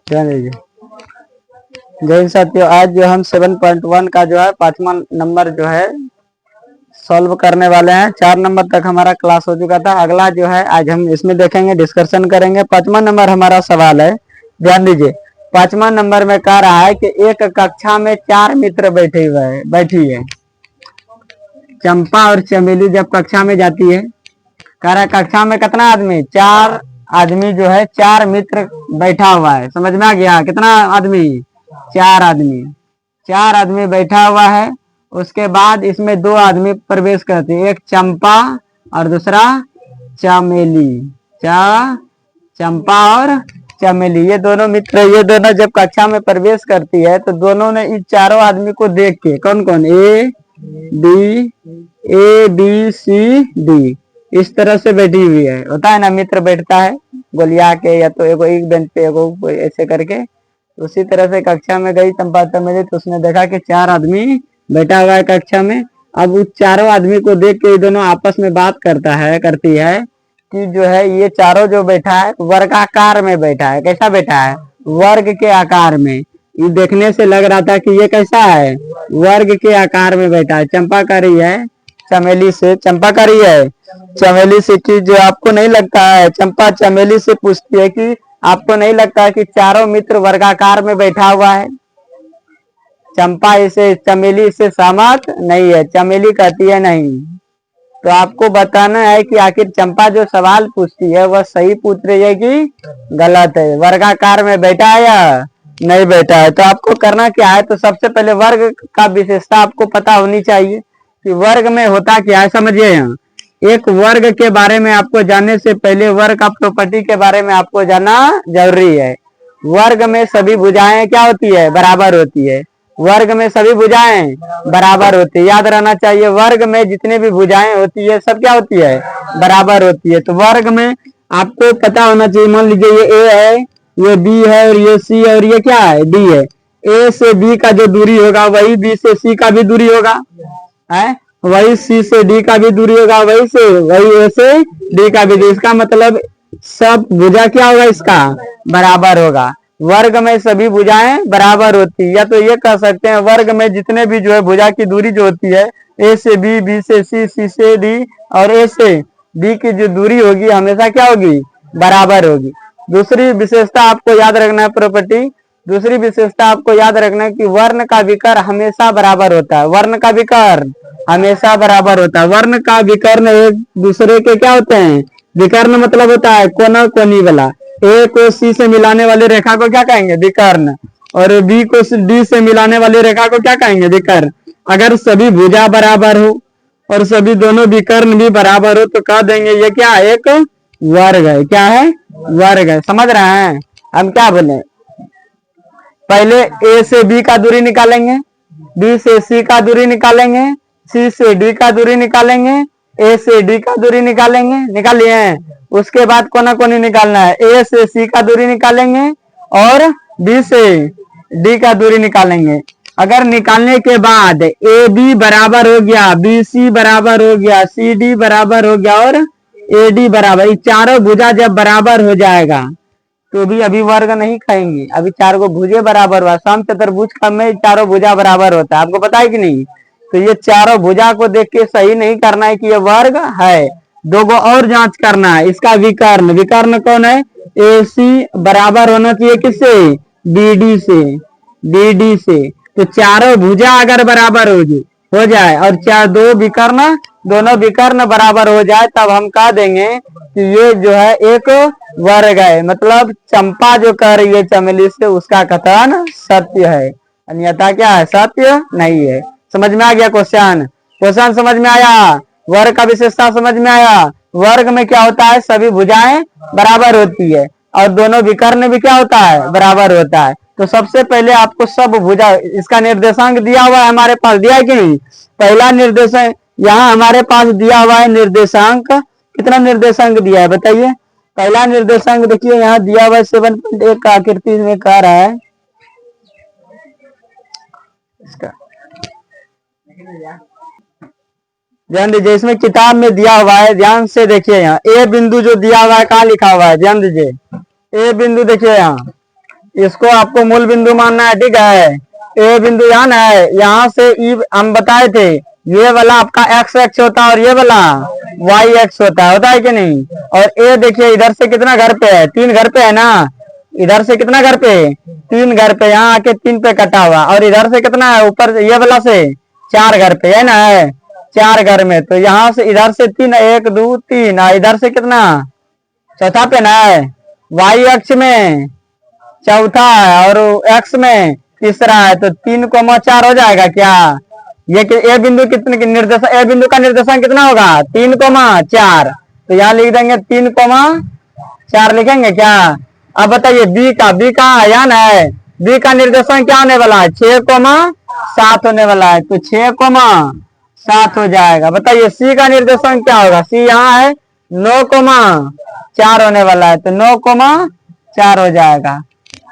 ध्यान दीजिए। जय साथियों, आज जो हम 7.1 का जो है 5वां नंबर जो है सॉल्व करने वाले हैं। 4 नंबर तक हमारा क्लास हो चुका था। अगला जो है आज हम इसमें देखेंगे, डिस्कशन करेंगे। 5वां नंबर हमारा सवाल है, ध्यान दीजिए। 5वां नंबर में कह रहा है कि एक कक्षा में 4 मित्र बैठी है। चंपा और चमेली जब कक्षा में जाती है, कह रहा है कक्षा में कितना आदमी, 4 आदमी जो है, 4 मित्र बैठा हुआ है। समझ में आ गया? कितना आदमी? 4 आदमी। 4 आदमी बैठा हुआ है। उसके बाद इसमें 2 आदमी प्रवेश करते हैं, एक चंपा और दूसरा चमेली। चंपा और चमेली, ये दोनों मित्र, ये दोनों जब कक्षा में प्रवेश करती है तो दोनों ने इन चारों आदमी को देख के, कौन कौन, ए बी सी डी, इस तरह से बैठी हुई है। होता है ना, मित्र बैठता है गोलिया के, या तो एक बेंच पे एगो ऐसे करके। उसी तरह से कक्षा में गई चंपा चमेली, तो उसने देखा कि 4 आदमी बैठा हुआ है कक्षा में। अब उस चारों आदमी को देख के दोनों आपस में बात करती है कि जो है ये चारों जो बैठा है वर्गाकार में बैठा है। कैसा बैठा है? वर्ग के आकार में। ये देखने से लग रहा था कि ये कैसा है, वर्ग के आकार में बैठा है। चंपा कह रही है चमेली से, चमेली से कि जो आपको नहीं लगता है, चंपा चमेली से पूछती है कि आपको नहीं लगता है कि चारों मित्र वर्गाकार में बैठा हुआ है? चमेली इससे सहमत नहीं है। चमेली कहती है नहीं। तो आपको बताना है कि आखिर चंपा जो सवाल पूछती है वह सही पूछ रही है कि गलत है, वर्गाकार में बैठा है या नहीं बैठा है। तो आपको करना क्या है, तो सबसे पहले वर्ग का विशेषता आपको पता होनी चाहिए कि वर्ग में होता क्या है। समझिए, यहाँ एक वर्ग के बारे में आपको जानने से पहले वर्ग का प्रॉपर्टी के बारे में आपको जानना जरूरी है। वर्ग में सभी भुजाएं क्या होती है? बराबर होती है। वर्ग में सभी भुजाएं बराबर होती है, याद रहना चाहिए। वर्ग में जितने भी भुजाएं होती है सब क्या होती है? बराबर होती है। तो वर्ग में आपको पता होना चाहिए, मान लीजिए ये ए है, ये बी है, और ये सी है, और ये क्या है? डी है। ए से बी का जो दूरी होगा वही बी से सी का भी दूरी होगा, है वही सी से डी का भी दूरी होगा, वही ए से डी का भी। इसका मतलब सब भुजा क्या होगा? इसका बराबर होगा। वर्ग में सभी भुजाएं बराबर होती है। या तो ये कह सकते हैं वर्ग में जितने भी जो है भुजा की दूरी जो होती है, ए से बी, बी से सी, सी से डी और ए से डी की जो दूरी होगी हमेशा क्या होगी? बराबर होगी। दूसरी विशेषता आपको याद रखना है, प्रॉपर्टी, दूसरी विशेषता आपको याद रखना है कि वर्ण का विकर हमेशा बराबर होता है। वर्ण का विकर हमेशा बराबर होता है। वर्ण का विकर्ण एक दूसरे के क्या होते हैं? विकर्ण मतलब होता है कोना कोनी वाला। ए को सी से मिलाने वाली रेखा को क्या कहेंगे? विकर्ण। और बी को डी से मिलाने वाली रेखा को क्या कहेंगे? विकर्ण। अगर सभी भुजा बराबर हो और सभी दोनों विकर्ण भी बराबर हो तो कह देंगे ये क्या है? एक वर्ग है। क्या है? वर्ग है। समझ रहे हैं? हम क्या बोले, पहले ए से बी का दूरी निकालेंगे, बी से सी का दूरी निकालेंगे, सी से डी का दूरी निकालेंगे, ए से डी का दूरी निकालेंगे। निकालिए। उसके बाद कोना कोनी निकालना है, ए से सी का दूरी निकालेंगे और बी से डी का दूरी निकालेंगे। अगर निकालने के बाद ए बी बराबर हो गया, बी सी बराबर हो गया, सी डी बराबर हो गया और ए डी बराबर, ये चारों भुजा जब बराबर हो जाएगा तो भी अभी वर्ग नहीं खाएंगे। अभी 4 को भुजे बराबर हुआ, सम चतुर्भुज का में चारों भुजा बराबर होता है, आपको पता है कि नहीं? तो ये चारों भुजा को देख के सही नहीं करना है कि ये वर्ग है। 2 को और जांच करना है, इसका विकर्ण। विकर्ण कौन है? ए सी बराबर होना चाहिए किससे? बी डी से, बी डी से। तो चारों भुजा अगर बराबर हो जाए और चार दो विकर्ण, दोनों विकर्ण बराबर हो जाए, तब हम कह देंगे कि ये जो है एक वर्ग है। मतलब चंपा जो कह रही है चमेली से, उसका कथन सत्य है, अन्यथा क्या है? सत्य नहीं है। समझ में आ गया क्वेश्चन? क्वेश्चन समझ में आया? वर्ग का विशेषता समझ में आया? वर्ग में क्या होता है? सभी भुजाएं बराबर होती है और दोनों विकर्ण भी क्या होता है? बराबर होता है। तो सबसे पहले आपको सब भुजा, इसका निर्देशांक दिया हुआ है हमारे पास, दिया है कि नहीं? पहला निर्देशांक यहाँ हमारे पास दिया हुआ है। निर्देशांक कितना निर्देशांक दिया है बताइए? पहला निर्देशांक देखिए यहाँ दिया हुआ है 7.1 का आकृति में कह रहा है इसका, ध्यान दीजिए, इसमें किताब में दिया हुआ है, ध्यान से देखिए। यहाँ ए बिंदु जो दिया हुआ है कहाँ लिखा हुआ है? ध्यान दीजिए, ए बिंदु देखिए यहाँ, इसको आपको मूल बिंदु मानना है, ठीक है। ए बिंदु यहाँ है, यहाँ से ई हम बताए थे, ये वाला आपका एक्स एक्स होता है और ये वाला वाई एक्स होता है कि नहीं। और ए देखिए इधर से कितना घर पे है, 3 घर पे है ना, इधर से कितना घर पे, 3 घर पे, यहाँ आके 3 पे कटा हुआ। और इधर से कितना है, ऊपर ये वाला से 4 घर पे है ना, है 4 घर में। तो यहाँ से इधर से 3, 1 2 3, इधर से कितना, चौथा पे ना है, वाई अक्ष में चौथा है और एक्स में तीसरा है, तो 3,4 हो जाएगा क्या। ये ए बिंदु कितने की निर्देशक, ए बिंदु का निर्देशांक कितना होगा, 3,4। तो यहाँ लिख देंगे 3,4 लिखेंगे क्या। अब बताइए बी का, बी कहाँ है, यहाँ है, बी का निर्देशांक क्या होने वाला है, 6,7 होने वाला है, तो 6,7 हो जाएगा। बताइए सी का निर्देशांक क्या होगा, सी यहाँ है 9,4 होने वाला है, तो 9,4 हो जाएगा।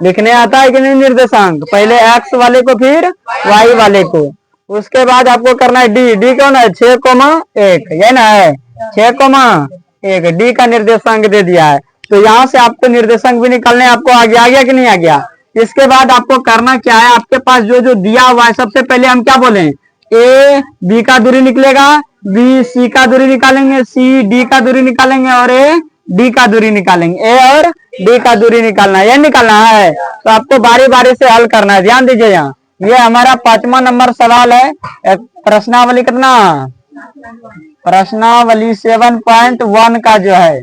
लिखने आता है कि नहीं निर्देशांक, पहले एक्स वाले को फिर वाई वाले को, उसके बाद आपको करना है डी, डी कौन है 6,1, ये ना है 6,1, डी का निर्देशांक दे दिया है। तो यहाँ से आपको निर्देशांक भी निकालने, आपको आ गया कि नहीं आ गया। इसके बाद आपको करना क्या है, आपके पास जो जो दिया हुआ है, सबसे पहले हम क्या बोले, ए बी का दूरी निकलेगा, बी सी का दूरी निकालेंगे, सी डी का दूरी निकालेंगे और ए डी का दूरी निकालेंगे, ए और डी का दूरी निकालना है, ये निकालना है। तो आपको बारी बारी से हल करना है, ध्यान दीजिए। यहाँ ये हमारा 5वां नंबर सवाल है, प्रश्नावली कितना, प्रश्नावली 7.1 का जो है,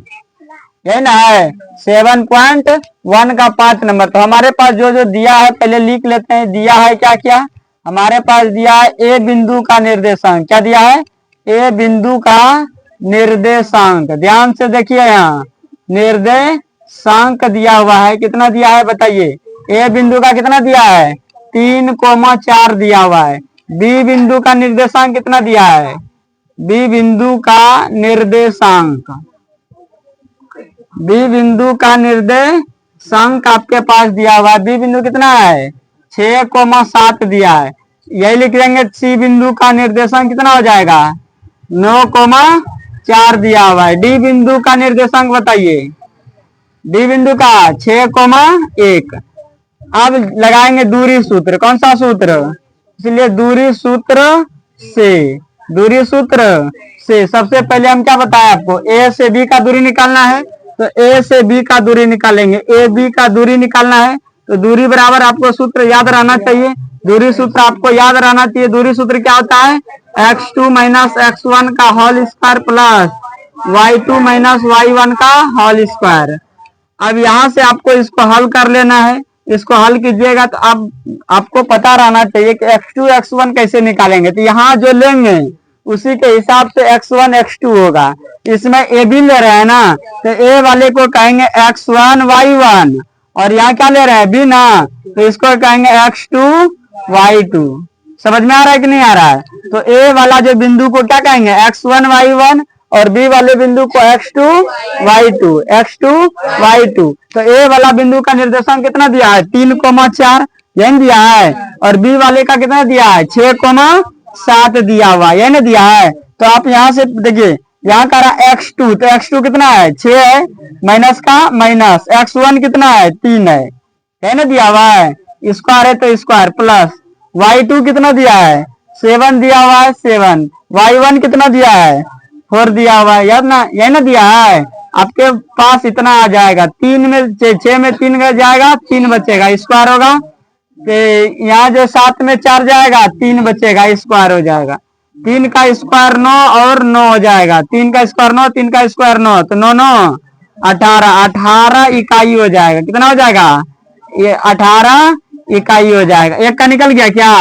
ये ना है 7.1 का 5 नंबर। तो हमारे पास जो जो दिया है पहले लिख लेते हैं। दिया है क्या क्या, हमारे पास दिया है ए बिंदु का निर्देशांक, क्या दिया है, ए बिंदु का निर्देशांक। ध्यान से देखिए, यहाँ निर्देशांक दिया हुआ है, कितना दिया है बताइए। ए बिंदु का कितना दिया है, 3,4 दिया हुआ है। बी बिंदु का निर्देशांक कितना दिया है, बी बिंदु का निर्देशांक, बी बिंदु का निर्देशांक आपके पास दिया हुआ है। बी बिंदु कितना है, 6,7 दिया है। यही लिख देंगे। सी बिंदु का निर्देशांक कितना हो जाएगा, 9,4 दिया हुआ है। डी बिंदु का निर्देशांक बताइए, डी बिंदु का 6,1। अब लगाएंगे दूरी सूत्र, कौन सा सूत्र, इसलिए दूरी सूत्र से, दूरी सूत्र से सबसे पहले हम क्या बताया आपको, ए से बी का दूरी निकालना है, तो ए से बी का दूरी निकालेंगे। ए बी का दूरी निकालना है, तो दूरी बराबर आपको सूत्र याद रहना चाहिए, दूरी सूत्र आपको याद रहना चाहिए। दूरी सूत्र क्या होता है, x2 माइनस x1 का whole square plus y2 minus y1 का होल स्क्वायर। अब यहाँ से आपको इसको हल कर लेना है। इसको हल कीजिएगा तो अब आपको पता रहना चाहिए कि x2 x1 कैसे निकालेंगे। तो यहाँ जो लेंगे उसी के हिसाब से x1 x2 होगा। इसमें ए भी ले रहे हैं ना, तो ए वाले को कहेंगे x1 y1, और यहाँ क्या ले रहे हैं बी ना, तो इसको कहेंगे x2 y2। समझ में आ रहा है कि नहीं आ रहा है। तो ए वाला जो बिंदु को क्या कहेंगे x1 y1, और बी वाले बिंदु को x2 y2, x2 y2। तो ए वाला बिंदु का निर्देशांक कितना दिया है, 3,4 यही दिया है, और बी वाले का कितना दिया है, 6,7 दिया हुआ, यही ना दिया है। तो आप यहाँ से देखिए, यहाँ का रहा x2, तो x2 कितना है 6 है, माइनस का माइनस, x1 कितना है 3 है ना दिया हुआ है, स्क्वायर है तो स्क्वायर प्लस y2 कितना दिया है 7 दिया हुआ है 7, y1 कितना दिया है 4 दिया हुआ है, याद ना, यही ना दिया है। आपके पास इतना आ जाएगा, 3 में 6 में 3 जाएगा, 3 बचेगा, स्क्वायर होगा। तो यहाँ जो 7 में 4 जाएगा, 3 बचेगा, स्क्वायर हो जाएगा। 3 का स्क्वायर 9 और 9 हो जाएगा, 3 का स्क्वायर 9, 3 का स्क्वायर 9, तो 9 9 18, 18 इकाई हो जाएगा। कितना हो जाएगा, ये 18 इकाई हो जाएगा। एक का निकल गया क्या,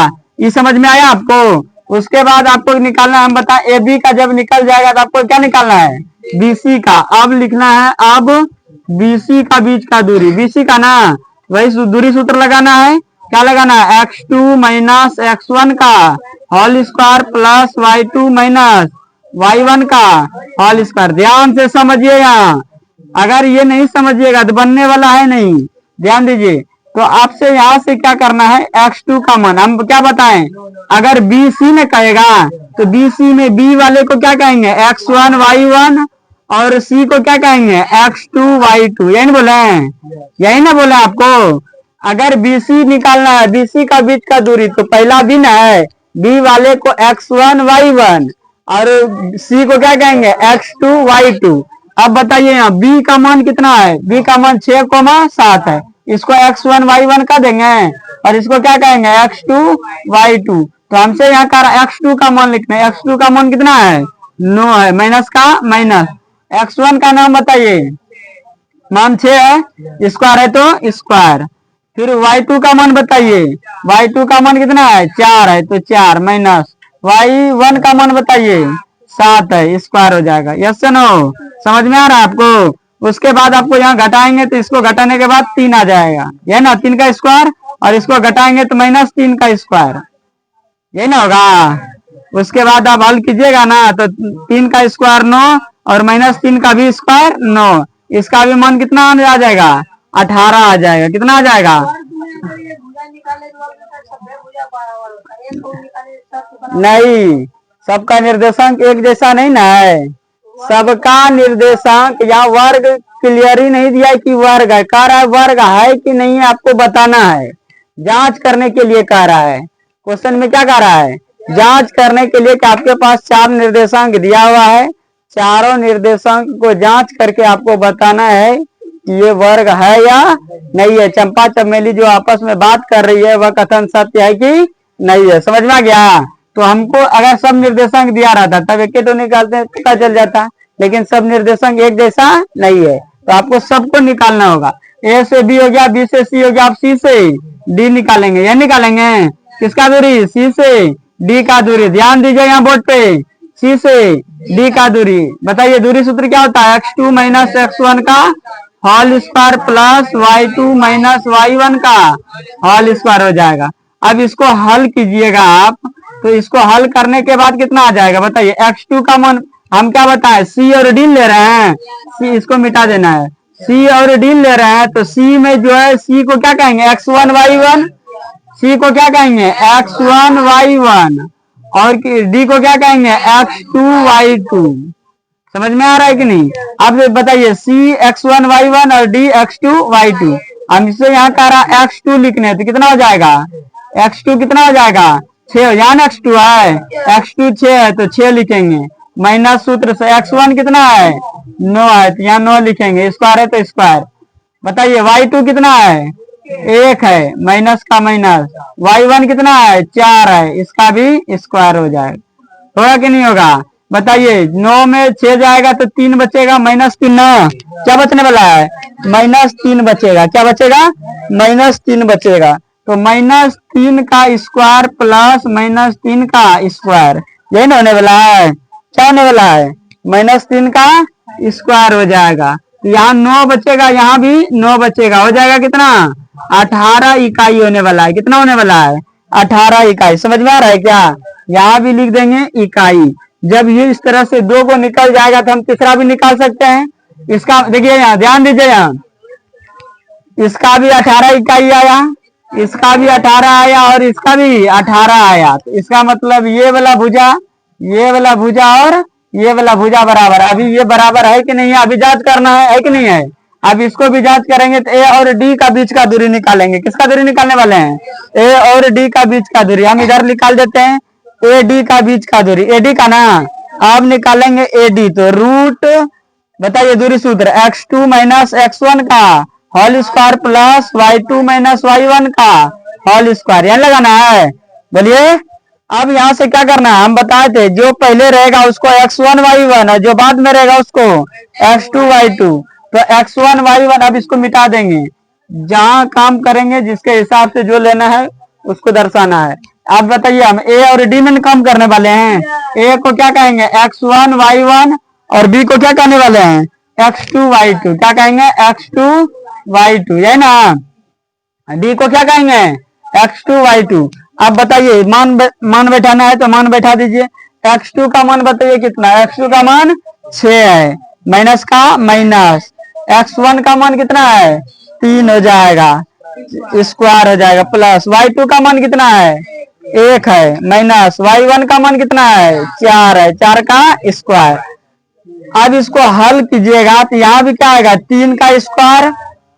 ये समझ में आया आपको। उसके बाद आपको निकालना, हम बता ए बी का जब निकल जाएगा तो आपको क्या निकालना है, बीसी का। अब लिखना है, अब बीसी का बीच का दूरी, बीसी का ना, वही दूरी सूत्र लगाना है। क्या लगाना है, x2 माइनस x1 का whole square plus y2 minus y1 का होल स्क्वायर। ध्यान से समझिए, यहाँ अगर ये नहीं समझिएगा तो बनने वाला है नहीं, ध्यान दीजिए। तो आपसे यहाँ से क्या करना है, x2 का मान हम क्या बताएं, अगर BC में कहेगा तो BC में B वाले को क्या कहेंगे x1 y1, और सी को क्या कहेंगे x2 y2, यही ना बोले हैं, यही ना बोले आपको। अगर BC निकालना है, BC का बीच का दूरी, तो पहला बी ना है, बी वाले को x1 y1 और सी को क्या कहेंगे x2 y2। अब बताइए यहाँ बी का मान कितना है, बी का मान 6,7 है, इसको x1 y1 का देंगे और इसको क्या कहेंगे x2 y2। तो हमसे यहाँ का x2 का मान लिखना है, x2 का मान कितना है 9 है, माइनस का माइनस, x1 का नाम बताइए, मान 6 है, स्क्वायर है तो स्क्वायर। फिर y2 का मान बताइए, y2 का मान कितना है 4 है तो 4 माइनस, y1 का मान बताइए 7 है, स्क्वायर हो जाएगा। यस नो, समझ में आ रहा है आपको। उसके बाद आपको यहाँ घटाएंगे तो इसको घटाने के बाद 3 आ जाएगा, यह ना 3 का स्क्वायर, और इसको घटाएंगे तो -3 का स्क्वायर, यही ना होगा। उसके बाद आप हल कीजिएगा ना तो 3 का स्क्वायर 9 और -3 का भी स्क्वायर 9, इसका भी मान कितना आ जाएगा 18 आ जाएगा। कितना आ जाएगा, नहीं सबका निर्देशांक एक जैसा नहीं ना है, सबका निर्देशांक या वर्ग क्लियर ही नहीं दिया कि वर्ग है, कह रहा है वर्ग है कि नहीं आपको बताना है, जांच करने के लिए कह रहा है। क्वेश्चन में क्या कह रहा है, जांच करने के लिए कि आपके पास 4 निर्देशांक दिया हुआ है, चारों निर्देशांक को जांच करके आपको बताना है कि ये वर्ग है या नहीं है। चंपा चमेली जो आपस में बात कर रही है वह कथन सत्य है कि नहीं है, समझ में आ गया। तो हमको अगर सब निर्देशांक दिया रहता तब एक तो निकालते पता चल जाता, लेकिन सब निर्देशांक एक जैसा नहीं है तो आपको सबको निकालना होगा। ए से बी हो गया, बी से सी हो गया, आप सी से डी निकालेंगे, यह निकालेंगे किसका दूरी, सी से डी का दूरी। ध्यान दीजिए यहाँ बोर्ड पे, सी से डी का दूरी। बताइए दूरी सूत्र क्या होता है, x2 माइनस x1 का whole square plus y2 minus y1 का होल स्क्वायर हो जाएगा। अब इसको हल कीजिएगा आप, तो इसको हल करने के बाद कितना आ जाएगा बताइए। x2 का मान हम क्या बताएं, c और d ले रहे हैं, c इसको मिटा देना है, c और d ले रहे हैं तो c में जो है c को क्या कहेंगे x1 y1, c को क्या कहेंगे x1 y1 और d को क्या कहेंगे x2 y2। समझ में आ रहा है कि नहीं। अब बताइए c x1 y1 और d x2 y2। हम इसे यहाँ कह रहा x2 लिखने तो कितना हो जाएगा, x2 कितना हो जाएगा 6, यहाँ x2 है, x2 6 है तो 6 लिखेंगे, माइनस सूत्र से x1 कितना है 9 है तो यहाँ 9 लिखेंगे, स्क्वायर है तो स्क्वायर। बताइए y2 कितना है 1 है, माइनस का माइनस, y1 कितना है 4 है, इसका भी स्क्वायर हो जाएगा। होगा कि नहीं होगा बताइए। 9 में 6 जाएगा तो 3 बचेगा, -3 क्या बचने वाला है -3 बचेगा, क्या बचेगा -3 बचेगा। तो -3 का स्क्वायर प्लस -3 का स्क्वायर, यही ना होने वाला है, क्या होने वाला है -3 का स्क्वायर हो जाएगा। यहाँ 9 बचेगा, यहाँ भी 9 बचेगा, हो जाएगा कितना 18 इकाई होने वाला है। कितना होने वाला है 18 इकाई। समझ में आ रहा है क्या, यहाँ भी लिख देंगे इकाई। जब ये इस तरह से 2 को निकल जाएगा तो हम तीसरा भी निकाल सकते हैं। इसका देखिए यहाँ ध्यान दीजिए, यहाँ इसका भी 18 इकाई आया, इसका भी 18 आया और इसका भी 18 आया। तो इसका मतलब ये वाला भुजा, ये वाला भुजा और ये वाला भुजा बराबर है। अभी ये बराबर है कि नहीं है, अभी जांच करना है कि नहीं है। अब इसको भी जांच करेंगे तो ए और डी का बीच का दूरी निकालेंगे। किसका दूरी निकालने वाले हैं, ए और डी का बीच का दूरी। हम इधर निकाल देते हैं ए डी का बीच का दूरी, ए डी का ना, अब निकालेंगे ए डी तो रूट, बताइए दूरी सूत्र x2 माइनस x1 का whole square plus y2 minus y1 का होल स्क्वायर, यहाँ लगाना है। बोलिए अब यहाँ से क्या करना है, हम बताए थे जो पहले रहेगा उसको x1 y1 और जो बाद में रहेगा उसको x2 y2। तो x1 y1 अब इसको मिटा देंगे, जहां काम करेंगे जिसके हिसाब से जो लेना है उसको दर्शाना है। आप बताइए हम ए और डी में काम करने वाले हैं, ए को क्या कहेंगे x1 y1 और बी को क्या कहने वाले हैं x2 y2, क्या कहेंगे x2 y2, यही ना। डी को क्या कहेंगे x2 y2। अब बताइए मान बैठाना है तो मान बैठा दीजिए। x2 का मान बताइए कितना, x2 का मान 6 है, माइनस का माइनस, x1 का मान कितना है 3 हो जाएगा, स्क्वायर हो जाएगा, प्लस y2 का मान कितना है 1 है, माइनस y1 का मान कितना है 4 है, 4 का स्क्वायर। अब इसको हल कीजिएगा तो यहाँ भी क्या आएगा, 3 का स्क्वायर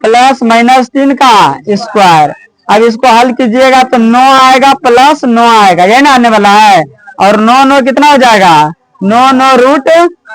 प्लस माइनस 3 का स्क्वायर। अब इसको हल कीजिएगा तो 9 आएगा प्लस 9 आएगा, ये ना आने वाला है। और 9 9 कितना हो जाएगा, 9 9 रूट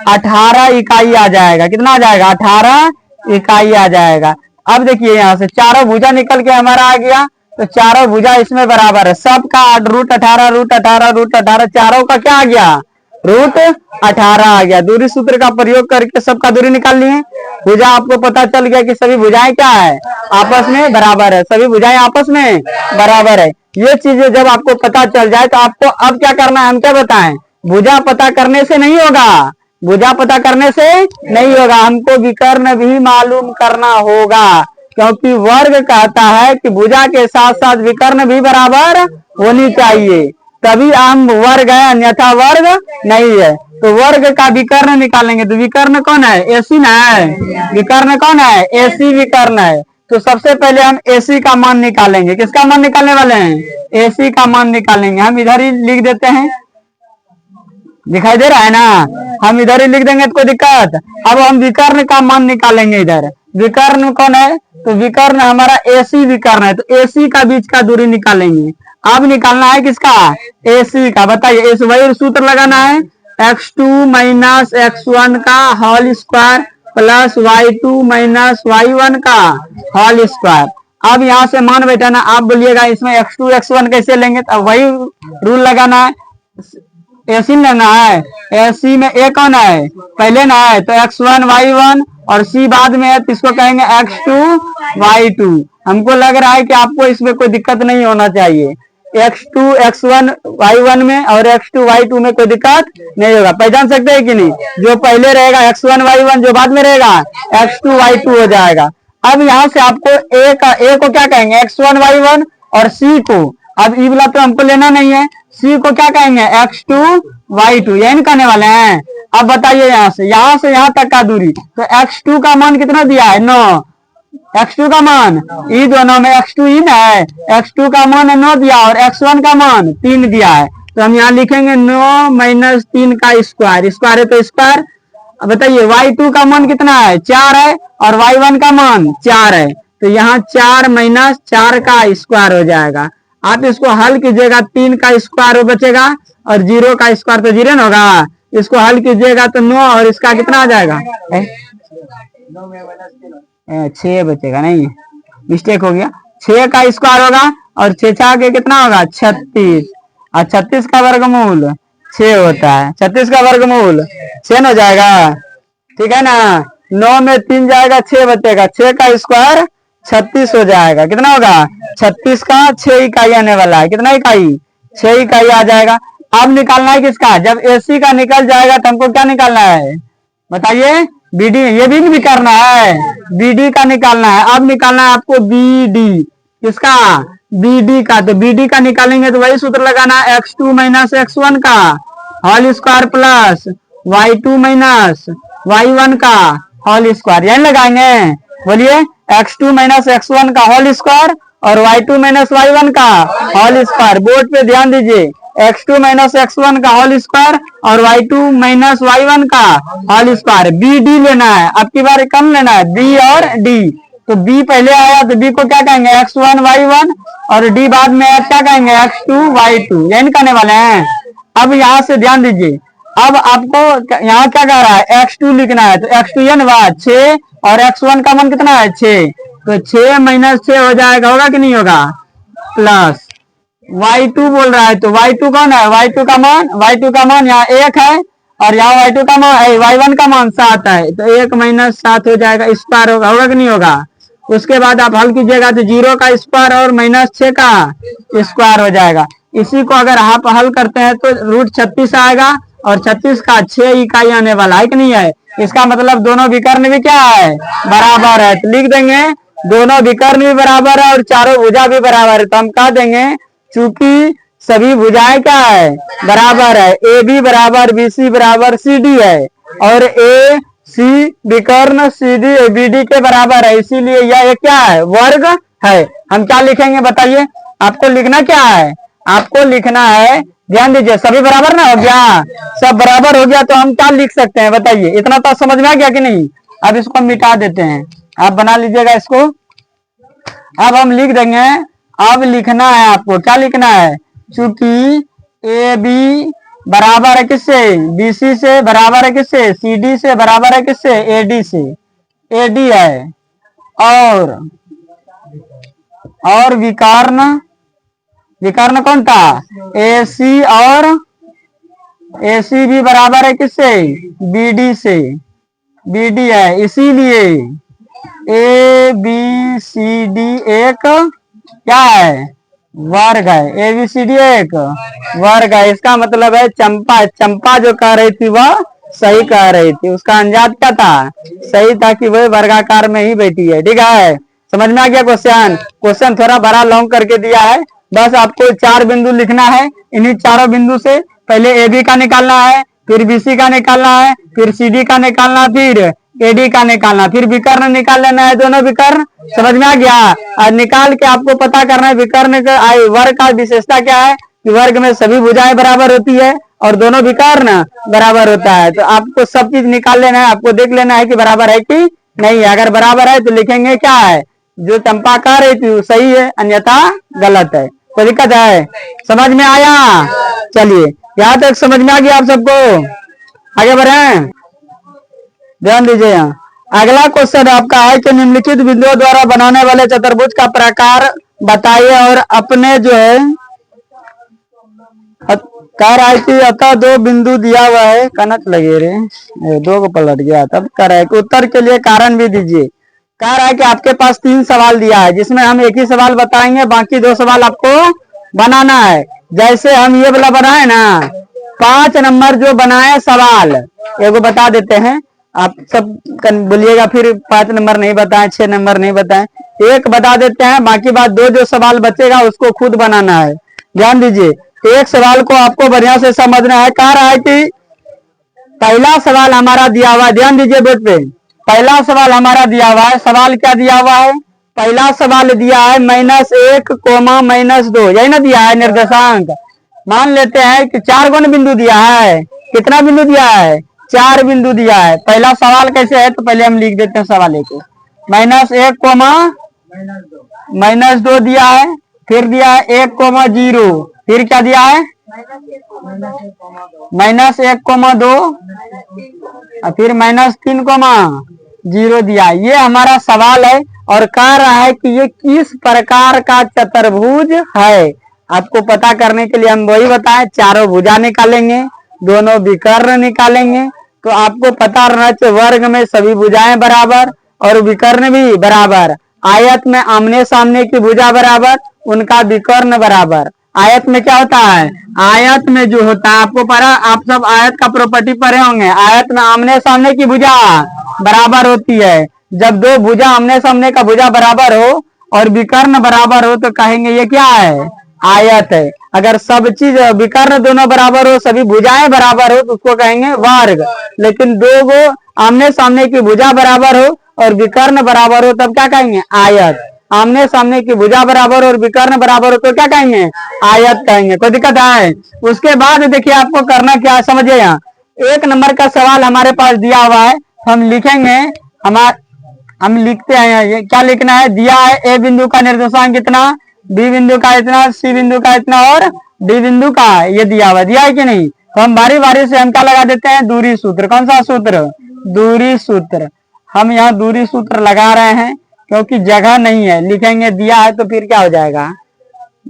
18 इकाई आ जाएगा। कितना आ जाएगा, 18 इकाई आ जाएगा। अब देखिए यहाँ से चारों भुजा निकल के हमारा आ गया, तो चारों भुजा इसमें बराबर है, सबका रूट 18 रूट 18 रूट 18, चारों का क्या आ गया, रूट 18 आ गया। दूरी सूत्र का प्रयोग करके सबका दूरी निकाल लिए। भुजा आपको पता चल गया कि सभी भुजाएं क्या है, आपस में बराबर है, सभी भुजाएं आपस में बराबर है। ये चीजें जब आपको पता चल जाए तो आपको अब क्या करना है, हम क्या बताएं, भुजा पता करने से नहीं होगा, भुजा पता करने से नहीं होगा, हमको विकर्ण भी मालूम करना होगा। क्योंकि वर्ग कहता है कि भुजा के साथ साथ विकर्ण भी बराबर होनी चाहिए, तभी हम वर्ग है, अन्यथा वर्ग नहीं है। तो वर्ग का विकर्ण निकालेंगे तो विकर्ण कौन है, एसी ना है, विकर्ण कौन है, एसी विकर्ण है। तो सबसे पहले हम एसी का मान निकालेंगे। किसका मान निकालने वाले हैं, एसी का मान निकालेंगे। हम इधर ही लिख देते हैं, दिखाई दे रहा है ना, हम इधर ही लिख देंगे तो कोई दिक्कत। अब हम विकर्ण का मान निकालेंगे। इधर विकर्ण कौन है, तो विकर्ण हमारा एसी विकर्ण है, तो एसी का बीच का दूरी निकालेंगे। अब निकालना है किसका, एसी का। बताइए, इस वही सूत्र लगाना है, x2 माइनस x1 का whole square plus y2 minus y1 का होल स्क्वायर। अब यहाँ से मान बैठाना, आप बोलिएगा इसमें x2 x1 कैसे लेंगे, तो वही रूल लगाना है, एसी लेना है। एसी में ए कौन है, पहले ना है, तो x1 y1 और सी बाद में है, तो इसको कहेंगे x2 y2। हमको लग रहा है कि आपको इसमें कोई दिक्कत नहीं होना चाहिए, x2 x1 y1 में और x2 y2 में कोई दिक्कत नहीं होगा। पहचान सकते हैं कि नहीं, जो पहले रहेगा x1 y1, जो बाद में रहेगा x2 y2 हो जाएगा। अब यहाँ से आपको ए को क्या कहेंगे, x1 y1 और सी को, अब ई वाला तो हमको लेना नहीं है, सी को क्या कहेंगे, x2 y2, यही कहने वाले हैं। अब बताइए यहाँ से यहाँ तक का दूरी, तो x2 का मान कितना दिया है, 9, x2 का मान, ई दोनों में x2 ही ना है, x2 का मान 9 दिया और x1 का मान 3 दिया है, तो हम यहाँ लिखेंगे 9 माइनस 3 का स्क्वायर, स्क्वायर है तो स्क्वायर। अब बताइए y2 का मान कितना है, 4 है, और y1 का मान 4 है, तो यहाँ 4 माइनस 4 का स्क्वायर हो जाएगा। आप इसको हल कीजिएगा, 3 का स्क्वायर बचेगा और 0 का स्क्वायर तो 0 होगा, इसको हल कीजिएगा तो 9 और इसका कितना आ जाएगा, 6 बचेगा, नहीं मिस्टेक हो गया, 6 का स्क्वायर होगा और 6 के कितना होगा, 36, और 36 का वर्गमूल 6 होता है, 36 का वर्गमूल 6 हो जाएगा, ठीक है ना। 9 में 3 जाएगा, 6 बचेगा, 6 का स्क्वायर 36 हो जाएगा। कितना होगा, 36 का 6 इकाई आने वाला है, कितना इकाई, 6 इकाई आ जाएगा। अब निकालना है किसका, जब एसी का निकल जाएगा तो हमको क्या निकालना है, बताइए, बीडी, ये भी करना है, बीडी का निकालना है। अब निकालना है आपको बीडी, किसका, बीडी का। तो बीडी का निकालेंगे तो वही सूत्र लगाना है, x2 माइनस x1 का whole square plus y2 minus y1 का होल स्क्वायर, यही लगाएंगे। बोलिए, x2 माइनस x1 का होल स्क्वायर और y2 माइनस y1 का होल स्क्वायर। बोर्ड पे ध्यान दीजिए, x2 माइनस x1 का होल स्क्वायर और y2 माइनस y1 का होल स्क्वायर। बी डी लेना है, अब की बार कम लेना है, बी और डी। तो बी पहले आया तो बी को क्या कहेंगे, x1 y1, और डी बाद में क्या कहेंगे, x2 y2, यही कहने वाले हैं। अब यहाँ से ध्यान दीजिए, अब आपको यहाँ क्या कह रहा है, x2 लिखना है, तो x2 ये ना 6 और x1 का मान कितना है, 6, तो 6 माइनस 6 हो जाएगा, होगा कि नहीं होगा, प्लस y2 बोल रहा है, तो y2 कौन है, y2 का मान यहाँ 1 है, और यहाँ y2 का मान, y1 का मान 7 है, तो 1 माइनस 7 हो जाएगा, स्क्वायर होगा कि नहीं होगा। उसके बाद आप हल कीजिएगा तो 0 का स्क्वायर और माइनस 6 का स्क्वायर हो जाएगा। इसी को अगर आप हल करते हैं तो रूट 36 आएगा, और 36 का 6 इकाई आने वाला है कि नहीं है। इसका मतलब दोनों विकर्ण भी क्या है, बराबर है, तो लिख देंगे दोनों विकर्ण भी बराबर है और चारों भुजा भी बराबर है। तो हम कह देंगे चूंकि सभी भुजाएं क्या है, बराबर है, ए बी बराबर बी सी बराबर सी डी है, और ए सी विकर्ण सी डी बी डी के बराबर है, इसीलिए यह एक क्या है, वर्ग है। हम क्या लिखेंगे बताइए, आपको लिखना क्या है, आपको लिखना है ध्यान दीजिए, सभी बराबर ना हो गया, सब बराबर हो गया तो हम क्या लिख सकते हैं बताइए, इतना तो समझ में आ गया कि नहीं। अब इसको हम मिटा देते हैं, आप बना लीजिएगा इसको। अब हम लिख देंगे, अब लिखना है आपको, क्या लिखना है, चूंकि ए बी बराबर है किससे, बी सी से, बराबर है किससे, सी डी से, बराबर है किससे, ए डी से, ए डी है, और विकर्ण, विकर्ण कौन था, ए सी, और ए सी भी बराबर है किससे, बी डी से, बी डी है, इसीलिए ए बी सी डी एक क्या है, वर्ग है, ए बी सी डी एक वर्ग है। इसका मतलब है चंपा, चंपा जो कह रही थी वह सही कह रही थी, उसका अंदाज क्या था, सही था कि वह वर्गाकार में ही बैठी है। ठीक है, समझ में आ गया क्वेश्चन। क्वेश्चन थोड़ा बड़ा लॉन्ग करके दिया है, बस आपको 4 बिंदु लिखना है, इन्हीं चारों बिंदु से पहले ए बी का निकालना है, फिर बी सी का निकालना है, फिर सी डी का निकालना, फिर एडी का निकालना, फिर विकर्ण निकाल लेना है, दोनों विकर्ण। समझ में आ गया। और निकाल के आपको पता करना है विकर्ण का वर्ग का विशेषता क्या है, कि वर्ग में सभी भुजाएं बराबर होती है और दोनों विकर्ण बराबर होता है। तो आपको सब चीज निकाल लेना है, आपको देख लेना है कि बराबर है कि नहीं है। अगर बराबर है तो लिखेंगे क्या है, जो चंपा कह रही थी वो सही है, अन्यथा गलत है। कोई दिक्कत है, समझ में आया। चलिए यहाँ तक समझ में आ गया आप सबको, आगे बढ़े, ध्यान दीजिए। यहाँ अगला क्वेश्चन आपका है कि निम्नलिखित बिंदुओं द्वारा बनाने वाले चतुर्भुज का प्रकार बताइए और अपने जो है कह रहा है कि अतः 2 बिंदु दिया हुआ है, कनक लगे रे 2 को पलट गया, तब कह रहा है कि उत्तर के लिए कारण भी दीजिए। कह रहा है कि आपके पास 3 सवाल दिया है, जिसमें हम एक ही सवाल बताएंगे, बाकी 2 सवाल आपको बनाना है। जैसे हम ये वाला बनाए ना, 5 नंबर जो बनाए सवाल, एगो बता देते हैं, आप सब बोलिएगा फिर 5 नंबर नहीं बताएं, 6 नंबर नहीं बताएं, एक बता देते हैं, बाकी बात 2 जो सवाल बचेगा उसको खुद बनाना है। ध्यान दीजिए, एक सवाल को आपको बढ़िया से समझना है। कह रहा है कि पहला सवाल हमारा दिया हुआ है, ध्यान दीजिए बोर्ड पे, पहला सवाल हमारा दिया हुआ है। सवाल क्या दिया हुआ है, पहला सवाल दिया है -1, -2, यही ना दिया है निर्देशांक। मान लेते हैं कि 4 गुण बिंदु दिया है, कितना बिंदु दिया है, 4 बिंदु दिया है। पहला सवाल कैसे है, तो पहले हम लिख देते हैं सवाल को, -1, -2 दिया है, फिर दिया है 1, 0, फिर क्या दिया है, -1, 2, फिर -3, 0 दिया। ये हमारा सवाल है और कह रहा है कि ये किस प्रकार का चतुर्भुज है। आपको पता करने के लिए हम वही बताएं, चारों भुजा निकालेंगे, दोनों विकर्ण निकालेंगे, तो आपको पता रहना चाहिए वर्ग में सभी भुजाएं बराबर और विकर्ण भी बराबर, आयत में आमने सामने की भुजा बराबर, उनका विकर्ण बराबर। आयत में क्या होता है, आयत में जो होता है, आपको पता, आप सब आयत का प्रॉपर्टी पढ़े होंगे, आयत में आमने सामने की भुजा बराबर होती है। जब 2 भुजा आमने सामने का भुजा बराबर हो और विकर्ण बराबर हो तो कहेंगे ये क्या है, आयत है। अगर सब चीज विकर्ण दोनों बराबर हो, सभी भुजाएं बराबर हो, तो उसको कहेंगे वर्ग। लेकिन 2 गो आमने सामने की भुजा बराबर हो और विकर्ण बराबर हो तब क्या कहेंगे, आयत। आमने सामने की भुजा बराबर और विकर्ण बराबर हो तो क्या कहेंगे, आयत कहेंगे। कोई दिक्कत है। उसके बाद देखिए आपको करना क्या है, समझिए। यहाँ 1 नंबर का सवाल हमारे पास दिया हुआ है, हम लिखेंगे, हम लिखते हैं ये क्या लिखना है, दिया है ए बिंदु का निर्देशांक कितना, बी बिंदु का इतना, सी बिंदु का इतना और डी बिंदु का ये दिया हुआ, दिया है कि नहीं। तो हम बारी बारी से हम क्या लगा देते हैं, दूरी सूत्र। कौन सा सूत्र, दूरी सूत्र। हम यहाँ दूरी सूत्र लगा रहे हैं क्योंकि जगह नहीं है, लिखेंगे दिया है तो फिर क्या हो जाएगा,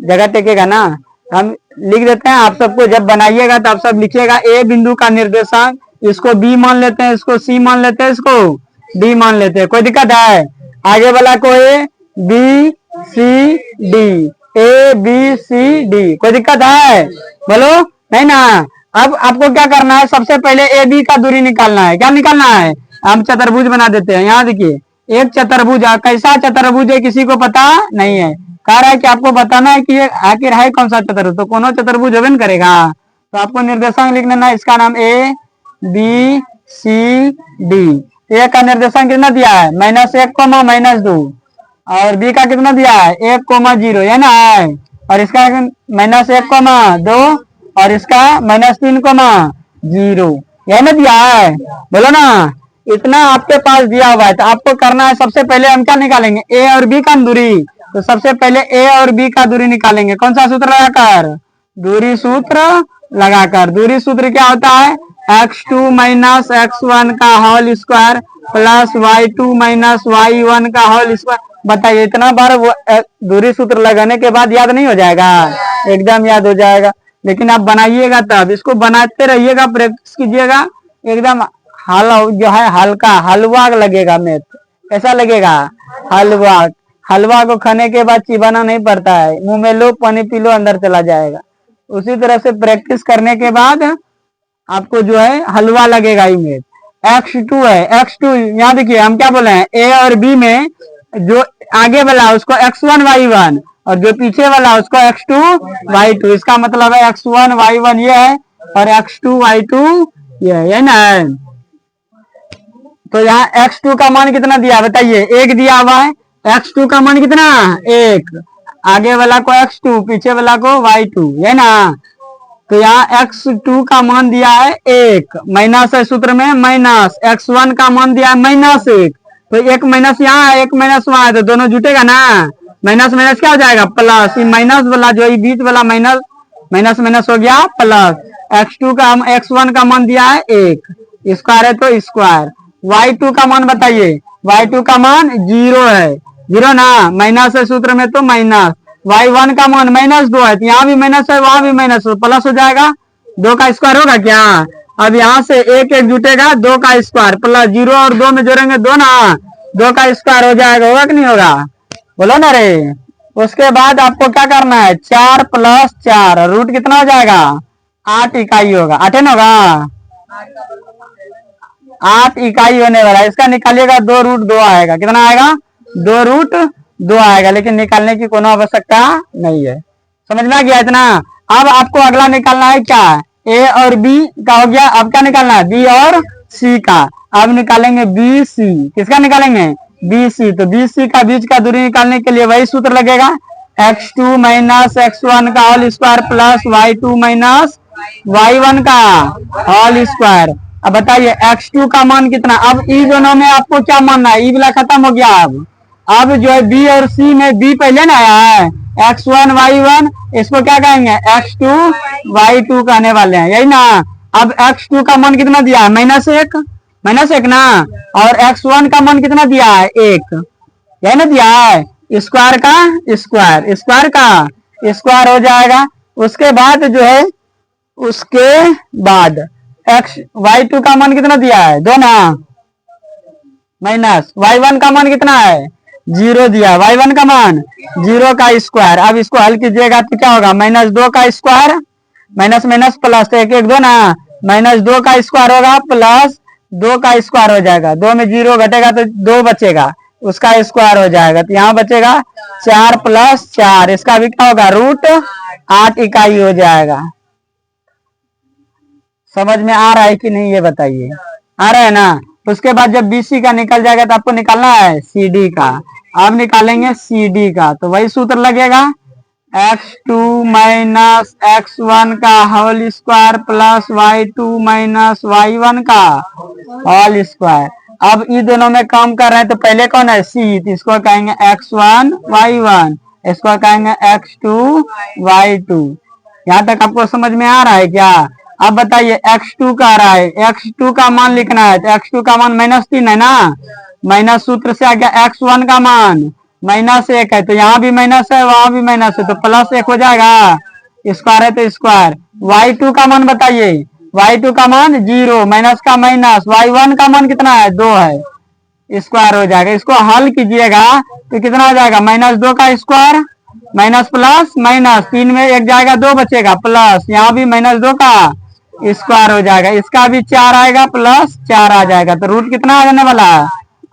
जगह टेकेगा ना। हम लिख देते हैं, आप सबको जब बनाइएगा तो आप सब लिखिएगा ए बिंदु का निर्देशांक, इसको बी मान लेते हैं, इसको सी मान लेते हैं, इसको डी मान लेते हैं। कोई दिक्कत है। आगे वाला को A B C D, A B C D, कोई दिक्कत है, बोलो नहीं ना। अब आपको क्या करना है, सबसे पहले ए बी का दूरी निकालना है। क्या निकालना है, हम चतुर्भुज बना देते हैं। यहाँ देखिए एक चतुर्भुज, कैसा चतुर्भुज है किसी को पता नहीं है, कह रहा है कि आपको बताना है कि ये आखिर है कौन सा चतुर्भुज, तो कौन चतुर्भुज होबे करेगा। तो आपको निर्देशांक लिख लेना है, इसका नाम ए बी सी डी। ए का निर्देशांक कितना दिया है, -1, -2, और बी का कितना दिया है, 1, 0, है ना है। और इसका -1, 2, और इसका -3,0, यह ना दिया है, बोलो ना। इतना आपके पास दिया हुआ है तो आपको करना है, सबसे पहले हम क्या निकालेंगे, ए और बी का दूरी। तो सबसे पहले ए और बी का दूरी निकालेंगे, कौन सा सूत्र लगाकर, दूरी सूत्र लगाकर। दूरी सूत्र क्या होता है, x2 माइनस x1 का whole square plus y2 minus y1 का होल स्क्वायर। बताइए इतना बार वो दूरी सूत्र लगाने के बाद याद नहीं हो जाएगा, एकदम याद हो जाएगा। लेकिन आप बनाइएगा तब, इसको बनाते रहिएगा, प्रैक्टिस कीजिएगा, एकदम जो है हल्का हलवा लगेगा मैथ। कैसा लगेगा, हलवा। हलवा को खाने के बाद चिबाना नहीं पड़ता है, मुंह में लो, पानी पी लो, अंदर चला जाएगा। उसी तरह से प्रैक्टिस करने के बाद आपको जो है हलवा लगेगा ही मैथ। x2 है, x2 यहाँ देखिए हम क्या बोले हैं, ए और बी में जो आगे वाला उसको x1 y1 और जो पीछे वाला उसको x2 y2। इसका मतलब है x1 y1 ये है और x2 y2 ये है ना। तो यहाँ x2 का मान कितना दिया बताइए, 1 दिया हुआ है। x2 का मान कितना, 1, आगे वाला को x2 पीछे वाला को y2 है ना। तो यहाँ x2 का मान दिया है 1, माइनस है सूत्र में माइनस, x1 का मान दिया है -1। तो एक माइनस यहाँ है, एक माइनस वहां है, तो दोनों जुटेगा ना, माइनस माइनस क्या हो जाएगा प्लस। माइनस वाला जो है बीच वाला माइनस माइनस माइनस हो गया प्लस। x1 का मान दिया है 1, स्क्वायर है तो स्क्वायर। y2 का मान बताइए, y2 का मान 0 है, 0 ना, माइनस है सूत्र में तो माइनस। y1 का मान -2 है, तो यहाँ भी माइनस है वहां भी माइनस है, प्लस हो जाएगा, 2 का स्क्वायर होगा क्या। अब यहाँ से एक एक जुटेगा, 2 का स्क्वायर प्लस 0 और 2 में जोड़ेंगे 2 ना, 2 का स्क्वायर हो जाएगा, होगा कि नहीं होगा, बोलो ना रे। उसके बाद आपको क्या करना है, 4 + 4 रूट कितना हो जाएगा, 8 इकाई होगा, 8 न होगा, 8 इकाई होने वाला है। इसका निकालिएगा 2 रूट 2 आएगा, कितना आएगा, 2 रूट 2 आएगा, लेकिन निकालने की कोई आवश्यकता नहीं है। समझ में आ गया इतना। अब आपको अगला निकालना है क्या, ए और बी का हो गया, अब क्या निकालना है, बी और सी का। अब निकालेंगे बी सी, किसका निकालेंगे, बी सी। तो बी सी का बीच का दूरी निकालने के लिए वही सूत्र लगेगा, x2 माइनस x1 का whole square plus y2 minus y1 का होल स्क्वायर। अब बताइए x2 का मान कितना। अब ई दोनों में आपको क्या मानना है, ई वाला खत्म हो गया। अब जो है बी और सी में बी पहले ना आया है, x1 y1, इसको क्या कहेंगे, x2 y2 कहने वाले हैं, यही ना। अब x2 का मान कितना दिया है, -1 ना, और x1 का मान कितना दिया है, 1, यही ना दिया है। स्क्वायर का स्क्वायर, स्क्वायर का स्क्वायर हो जाएगा। उसके बाद जो है, उसके बाद y2 का मान कितना दिया है, 2 ना, माइनस y1 का मान कितना है, 0 दिया, y1 का मान 0 का स्क्वायर। अब इसको हल कीजिएगा तो क्या होगा, -2 का स्क्वायर, माइनस माइनस प्लस, तो 1 1 2 ना, -2 का स्क्वायर होगा प्लस 2 का स्क्वायर हो जाएगा, 2 में 0 घटेगा तो 2 बचेगा, उसका स्क्वायर हो जाएगा। तो यहाँ बचेगा 4 + 4, इसका भी क्या होगा, √8 इकाई हो जाएगा। समझ में आ रहा है कि नहीं ये बताइए, आ रहा है ना। उसके बाद जब BC का निकल जाएगा तो आपको निकालना है CD का। अब निकालेंगे CD का, तो वही सूत्र लगेगा, x2 माइनस x1 का whole square plus y2 minus y1 का होल स्क्वायर। अब ये दोनों में काम कर रहे हैं, तो पहले कौन है, C, तो इसको कहेंगे x1 y1, इसको कहेंगे x2 y2। यहाँ तक आपको समझ में आ रहा है क्या। अब बताइए x2 का आ रहा है, x2 का मान लिखना है, तो x2 का मान -3 है ना, माइनस सूत्र से आ गया, x1 का मान -1 है, तो यहाँ भी माइनस है वहां भी माइनस है, तो +1 हो जाएगा, स्क्वायर है तो स्क्वायर। y2 का मान बताइए, y2 का मान 0, माइनस का माइनस, y1 का मान कितना है, 2 है, स्क्वायर हो जाएगा। इसको हल कीजिएगा तो कितना हो जाएगा, -2 का स्क्वायर माइनस प्लस माइनस, 3 में 1 जाएगा, 2 बचेगा प्लस, यहाँ भी -2 का स्क्वायर हो जाएगा, इसका भी 4 आएगा प्लस 4 आ जाएगा, तो रूट कितना आ जाने वाला है,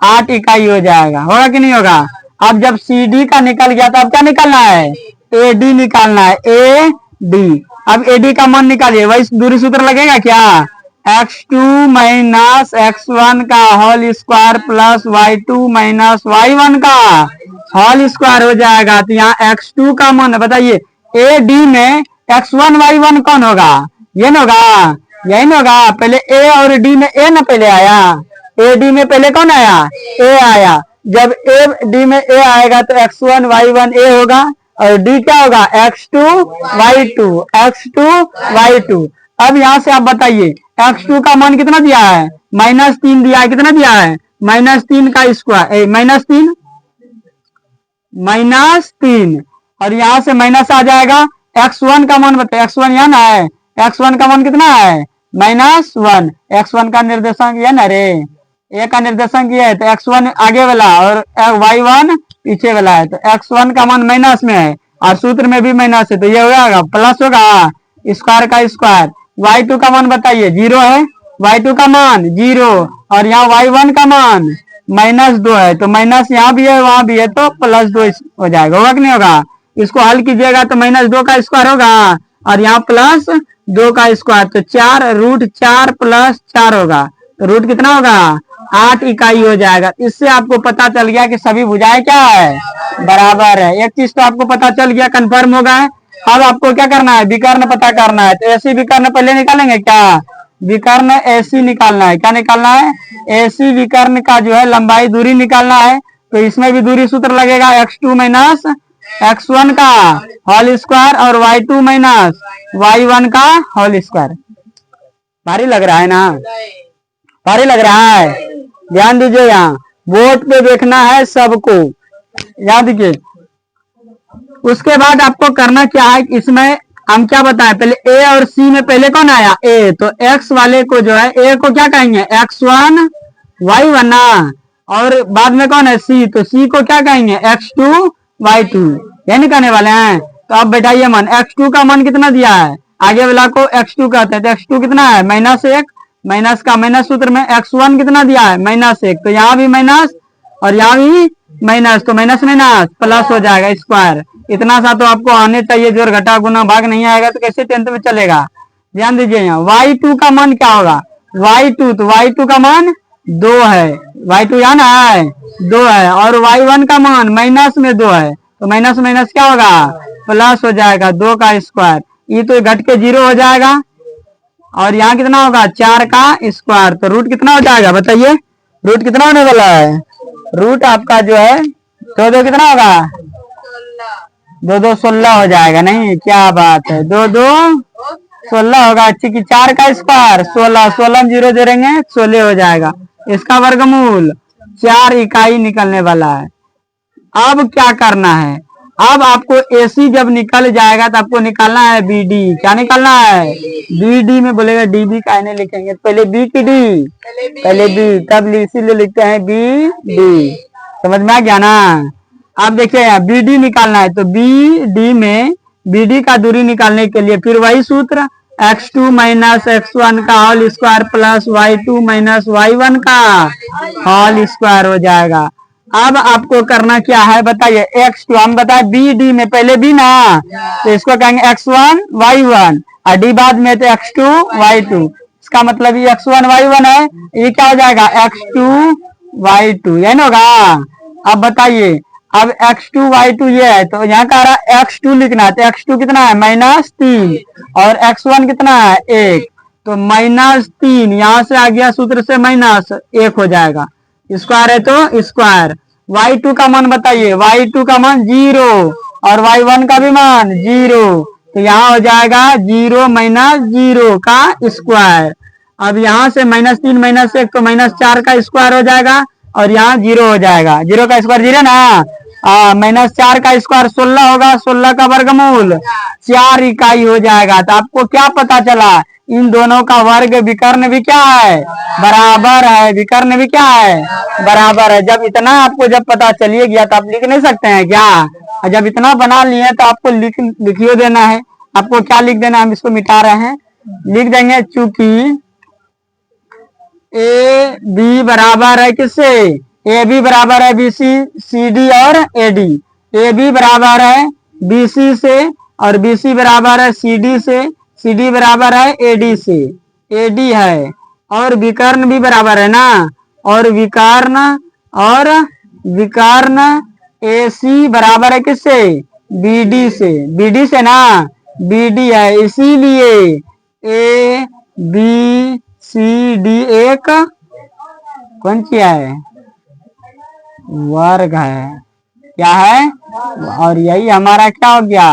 8 इकाई हो जाएगा, होगा कि नहीं होगा। अब जब CD का निकल गया तो अब क्या निकालना है, AD निकालना है, AD। अब AD का मान निकालिए, वही दूरी सूत्र लगेगा क्या, x2 माइनस x1 का whole square plus y2 minus y1 का होल स्क्वायर हो जाएगा। तो यहाँ x2 का मान बताइए, AD में x1 y1 कौन होगा? ये ना होगा, यही ना होगा। पहले ए और डी में ए ना पहले आया, ए डी में पहले कौन आया? ए आया। जब ए डी में ए आएगा तो x1 y1 ए होगा और डी क्या होगा? x2 y2 x2 y2। अब यहां से आप बताइए x2 का मान कितना दिया है? -3 दिया है। कितना दिया है? -3 का स्क्वायर, -3 और यहां से माइनस आ जाएगा। x1 का मान बताइए, x1 यहाँ ना है, x1 का मान कितना है? -1। x1 का निर्देशांक ये ना रे, ए का निर्देशांक ये है तो x1 आगे वाला और y1 पीछे वाला है, तो x1 का मान माइनस में है और सूत्र में भी माइनस है, तो ये हो जाएगा प्लस होगा स्क्वायर का स्क्वायर। y2 का मान बताइए, 0 है, y2 का मान 0 और यहाँ y1 का मान -2 है, तो माइनस यहाँ भी है वहां भी है, तो +2 हो जाएगा। होगा कि नहीं होगा? इसको हल कीजिएगा तो -2 का स्क्वायर होगा और यहाँ +2 का स्क्वायर, तो 4 √4 + 4 होगा, तो रूट कितना होगा? 8 इकाई हो जाएगा। इससे आपको पता चल गया कि सभी भुजाएं क्या है? बराबर है। एक चीज तो आपको पता चल गया, कंफर्म हो गया। अब आपको क्या करना है? विकर्ण पता करना है, तो ऐसी विकर्ण पहले निकालेंगे क्या? विकर्ण एसी निकालना है। क्या निकालना है? एसी विकर्ण का जो है लंबाई दूरी निकालना है, तो इसमें भी दूरी सूत्र लगेगा x2 - x1 का होल स्क्वायर और y2 - y1 का होल स्क्वायर। भारी लग रहा है ना? भारी लग रहा है? ध्यान दीजिए, यहाँ बोर्ड पे देखना है सबको, याद दीजिए। उसके बाद आपको करना क्या है, इसमें हम क्या बताएं, पहले ए और सी में पहले कौन आया? ए, तो एक्स वाले को जो है ए को क्या कहेंगे? x1 y1 ना, और बाद में कौन है? सी, तो सी को क्या कहेंगे? x2 y2। ये नहीं कहने वाले हैं। तो अब बैठाइए मन, x2 का मान कितना दिया है? आगे वाला को x2 कहते हैं, तो x2 कितना है? -1, माइनस का माइनस सूत्र में x1 कितना दिया है? -1, तो यहाँ भी माइनस और यहाँ भी माइनस, तो माइनस प्लस हो जाएगा स्क्वायर। इतना सा तो आपको आने चाहिए, जोड़ घटा गुना भाग नहीं आएगा तो कैसे 10th में चलेगा? ध्यान दीजिए, यहाँ y2 का मान क्या होगा? y2, तो y2 का मान 2 है, y2 यहाँ ना है 2 है, और y1 का मान माइनस में 2 है, तो माइनस माइनस क्या होगा? प्लस हो जाएगा 2 का स्क्वायर। ये तो घट के 0 हो जाएगा और यहाँ कितना होगा? 4 का स्क्वायर, तो रूट कितना हो जाएगा बताइए? रूट कितना होने वाला है? रूट आपका जो है 2 कितना होगा? 2 16 हो जाएगा। नहीं, क्या बात है, 2 16 होगा। अच्छी की 4 का स्क्वायर 16, 16 0 जोड़ेंगे 16 हो जाएगा। इसका वर्गमूल 4 इकाई निकलने वाला है। अब क्या करना है? अब आपको एसी जब निकल जाएगा तो आपको निकालना है बीडी। क्या निकालना है? बीडी में बोलेगा डीबी का नहीं लिखेंगे, पहले बी की डी, पहले बी, तब इसीलिए लिखते हैं बी डी। समझ में आ गया ना? अब देखिए यहाँ बीडी निकालना है, तो बीडी में बीडी का दूरी निकालने के लिए फिर वही सूत्र x2 - x1 का whole square plus y2 - y1 का होल स्क्वायर हो जाएगा। अब आपको करना क्या है बताइए? x2 हम बताए bd में पहले b ना, तो इसको कहेंगे x1 y1 और d बाद में तो x2 y2। इसका मतलब ये x1 y1 है, ये क्या हो जाएगा? x2 y2, यही ना होगा। अब बताइए, अब x2 y2 ये है, तो यहाँ का रहा x2 लिखना है, तो x2 कितना है? -3 और x1 कितना है? 1, तो -3 यहाँ से आ गया सूत्र से -1 हो जाएगा। स्क्वायर है तो स्क्वायर। y2 का मान बताइए? y2 का मान 0 और y1 का भी मान 0, तो यहाँ हो जाएगा 0 - 0 का स्क्वायर। अब यहाँ से -3 - 1 तो -4 का स्क्वायर हो जाएगा और यहाँ 0 हो जाएगा। 0 का स्क्वायर 0 ना, -4 का स्क्वायर 16 होगा, 16 का वर्गमूल 4 इकाई हो जाएगा। तो आपको क्या पता चला? इन दोनों का वर्ग विकर्ण भी क्या है? बराबर है। विकर्ण भी क्या है? बराबर है। जब इतना आपको जब पता चलिए गया तो आप लिख नहीं सकते हैं क्या? और जब इतना बना लिए तो आपको लिखियो देना है। आपको क्या लिख देना है? हम इसको मिटा रहे हैं, लिख देंगे चूंकि ए बी बराबर है किससे? ए बी बराबर है बीसी सी डी और ए डी। ए बी बराबर है बीसी से और बीसी बराबर है सी डी से, सी डी बराबर है ए डी से, ए डी है, और विकर्ण भी बराबर है ना, और विकर्ण ए सी बराबर है किससे? बी डी से, बी डी से ना, बी डी है, इसीलिए ए बी सी डी एक कौन सी है, वर्ग है। क्या है, और यही हमारा क्या हो गया।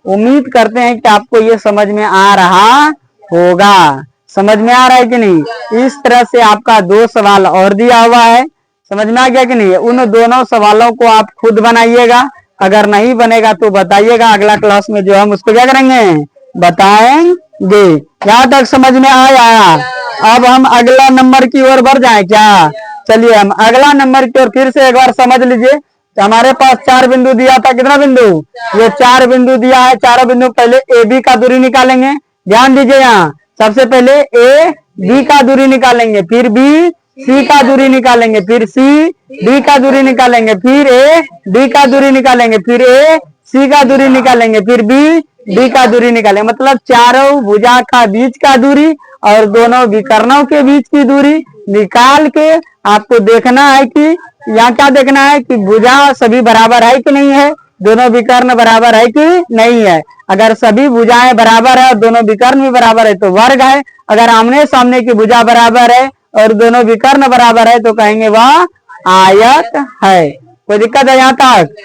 उम्मीद करते हैं कि आपको ये समझ में आ रहा होगा। समझ में आ रहा है कि नहीं। इस तरह से आपका 2 सवाल और दिया हुआ है, समझ में आ गया कि नहीं। उन दोनों सवालों को आप खुद बनाइएगा, अगर नहीं बनेगा तो बताइएगा, अगला क्लास में जो हम उसको क्या करेंगे, बताएंगे। यहाँ तक समझ में आया। अब हम अगला नंबर की ओर बढ़ जाए क्या। चलिए हम अगला नंबर की ओर फिर से एक बार समझ लीजिए। हमारे पास 4 बिंदु दिया था, कितना बिंदु, ये 4 बिंदु दिया है। चारों बिंदु पहले ए बी का दूरी निकालेंगे। ध्यान दीजिए, यहाँ सबसे पहले ए बी का दूरी निकालेंगे, फिर बी सी का दूरी निकालेंगे, फिर सी डी का दूरी निकालेंगे, फिर ए डी का दूरी निकालेंगे, फिर ए सी का दूरी निकालेंगे, फिर बी डी का दूरी निकालेंगे। मतलब चारों भुजा का बीच का दूरी और दोनों विकर्णों के बीच की दूरी निकाल के आपको देखना है कि यहाँ क्या देखना है कि भुजा सभी बराबर है कि नहीं है, दोनों विकर्ण बराबर है कि नहीं है। अगर सभी भुजाएं बराबर है और दोनों विकर्ण भी बराबर है तो वर्ग है। अगर आमने सामने की भुजा बराबर है और दोनों विकर्ण बराबर है तो कहेंगे वह आयत है। कोई दिक्कत है यहाँ तक।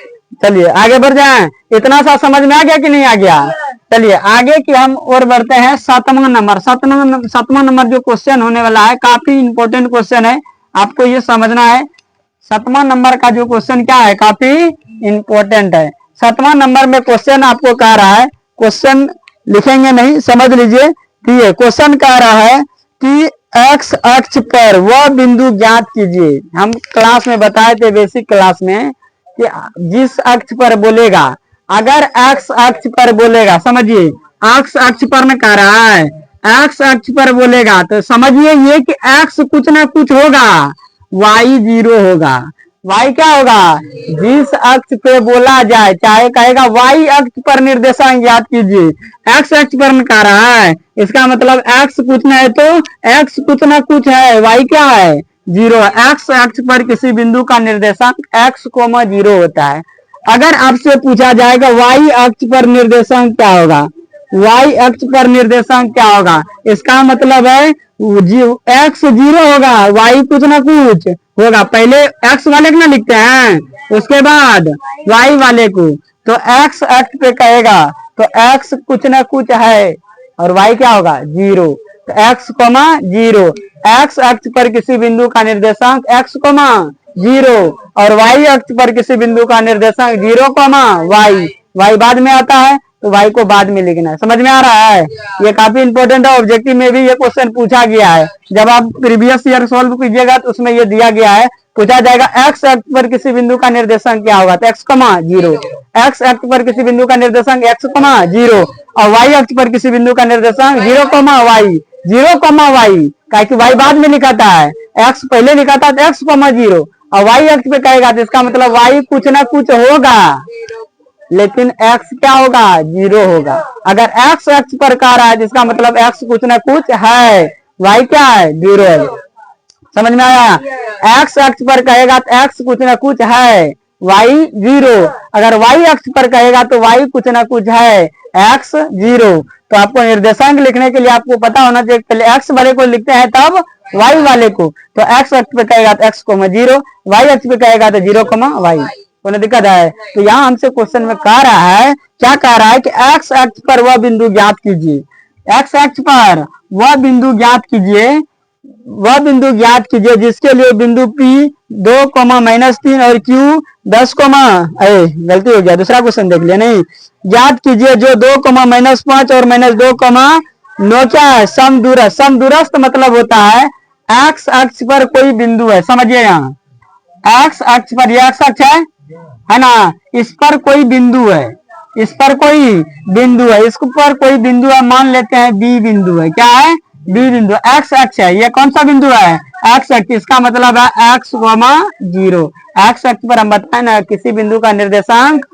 चलिए आगे बढ़ जाएं। इतना सा समझ में आ गया कि नहीं आ गया। चलिए आगे की हम और बढ़ते हैं 7वां नंबर। 7वां नंबर जो क्वेश्चन होने वाला है काफी इंपॉर्टेंट क्वेश्चन है, आपको ये समझना है। 7वां नंबर का जो क्वेश्चन क्या है, काफी इंपॉर्टेंट है। 7वां नंबर में क्वेश्चन आपको कह रहा है, क्वेश्चन लिखेंगे नहीं, समझ लीजिए। ठीक है, क्वेश्चन कह रहा है कि एक्स अक्ष पर वह बिंदु ज्ञात कीजिए। हम क्लास में बताए थे, बेसिक क्लास में, कि जिस अक्ष पर बोलेगा, अगर एक्स अक्ष पर बोलेगा, समझिए एक्स अक्ष पर न कह रहा है, एक्स अक्ष पर बोलेगा तो समझिए ये कि एक्स कुछ ना कुछ होगा, वाई 0 होगा। वाई क्या होगा, जिस अक्ष पे बोला जाए, चाहे कहेगा वाई अक्ष पर निर्देशांक ज्ञात कीजिए, एक्स अक्ष पर कह रहा है, इसका मतलब एक्स कुछ ना है तो एक्स कुछ ना कुछ है, वाई क्या है 0। एक्स अक्ष पर किसी बिंदु का निर्देशांक एक्स, 0 होता है। अगर आपसे पूछा जाएगा वाई अक्ष पर निर्देशांक क्या होगा, वाई अक्ष पर निर्देशांक क्या होगा, इसका मतलब है एक्स 0 होगा, वाई कुछ ना कुछ होगा। पहले एक्स वाले को ना लिखते हैं, उसके बाद वाई वाले को। तो एक्स अक्ष पे कहेगा तो एक्स कुछ ना कुछ है और वाई क्या होगा 0। तो एक्स, 0। एक्स अक्ष पर किसी बिंदु का निर्देशांक एक्स, 0 और वाई अक्ष पर किसी बिंदु का निर्देशांक 0, वाई। वाई बाद में आता है तो वाई को बाद में लिखना है। समझ में आ रहा है। ये काफी इंपॉर्टेंट है, ऑब्जेक्टिव में भी ये क्वेश्चन पूछा गया है। जब आप प्रीवियस ईयर सॉल्व कीजिएगा तो उसमें ये दिया गया है, पूछा जाएगा एक्स अक्ष पर किसी बिंदु का निर्देशांक क्या होगा, तो एक्स, 0। एक्स अक्ष पर किसी बिंदु का निर्देशांक एक्स, 0 और वाई अक्ष पर किसी बिंदु का निर्देशांक 0, वाई। 0, वाई, कि वाई बाद में लिखा था, एक्स पहले लिखा था तो एक्स, 0 और वाई अक्ष पे कहेगा तो इसका मतलब वाई कुछ ना कुछ होगा, लेकिन एक्स क्या होगा 0 होगा। अगर एक्स अक्ष पर कह रहा है जिसका मतलब एक्स कुछ ना कुछ है, वाई क्या है 0 है। समझ में आया। एक्स अक्ष पर कहेगा तो एक्स कुछ ना कुछ है, वाई 0। अगर वाई अक्ष पर कहेगा तो वाई कुछ ना कुछ है, एक्स 0। तो आपको निर्देशांक लिखने के लिए आपको पता होना चाहिए, पहले एक्स वाले को लिखते हैं तब वाई वाले को। तो एक्स अक्ष पे कहेगा तो एक्स, 0, वाई अक्ष पे कहेगा तो 0, वाई। कोई दिक्कत है। तो यहाँ हमसे क्वेश्चन में कह रहा है, क्या कह रहा है कि एक्स अक्ष पर वह बिंदु ज्ञात कीजिए। एक्स अक्ष पर वह बिंदु ज्ञात कीजिए, वह बिंदु ज्ञात कीजिए जिसके लिए बिंदु P 2, -3 और Q 10, गलती हो गया, दूसरा क्वेश्चन देख लिया नहीं। ज्ञात कीजिए जो 2, -5 और -2, 9 क्या है, समदूरस्थ। समदूरस्थ मतलब होता है एक्स अक्ष पर कोई बिंदु है, समझिए यहाँ एक्स अक्ष पर, यह एक्स अक्ष है ना, इस पर कोई बिंदु है, इस पर कोई बिंदु है, इस पर कोई बिंदु है, मान लेते हैं बी बिंदु है। क्या है, बी बिंदु। एक्स अक्ष है, ये कौन सा बिंदु है, एक्स अक्ष। इसका मतलब है एक्स, 0। एक्स अक्ष पर हम बताए ना किसी बिंदु का निर्देशांक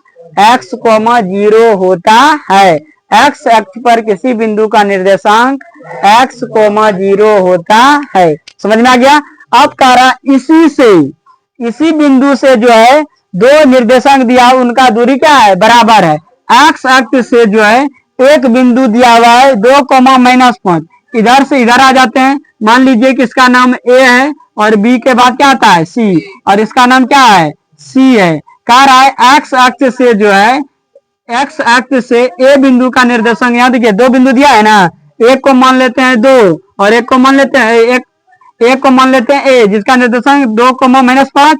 एक्स, 0 होता है। एक्स अक्ष पर किसी बिंदु का निर्देशांक एक्स, 0 होता है। समझ में आ गया। अब कह रहा इसी बिंदु से जो है 2 निर्देशांक दिया, उनका दूरी क्या है, बराबर है। एक्स अक्ष से जो है एक बिंदु दिया हुआ है 2,-5, इधर से इधर आ जाते हैं। मान लीजिए कि इसका नाम ए है और बी के बाद क्या आता है सी, और इसका नाम क्या है सी है। कह रहा है एक्स अक्ष से जो है, एक्स अक्ष से ए बिंदु का निर्देशांक, यहाँ देखिए दो बिंदु दिया है ना, एक को मान लेते हैं 2 और एक को मान लेते हैं एक को मान लेते हैं ए जिसका निर्देशांक 2,-5,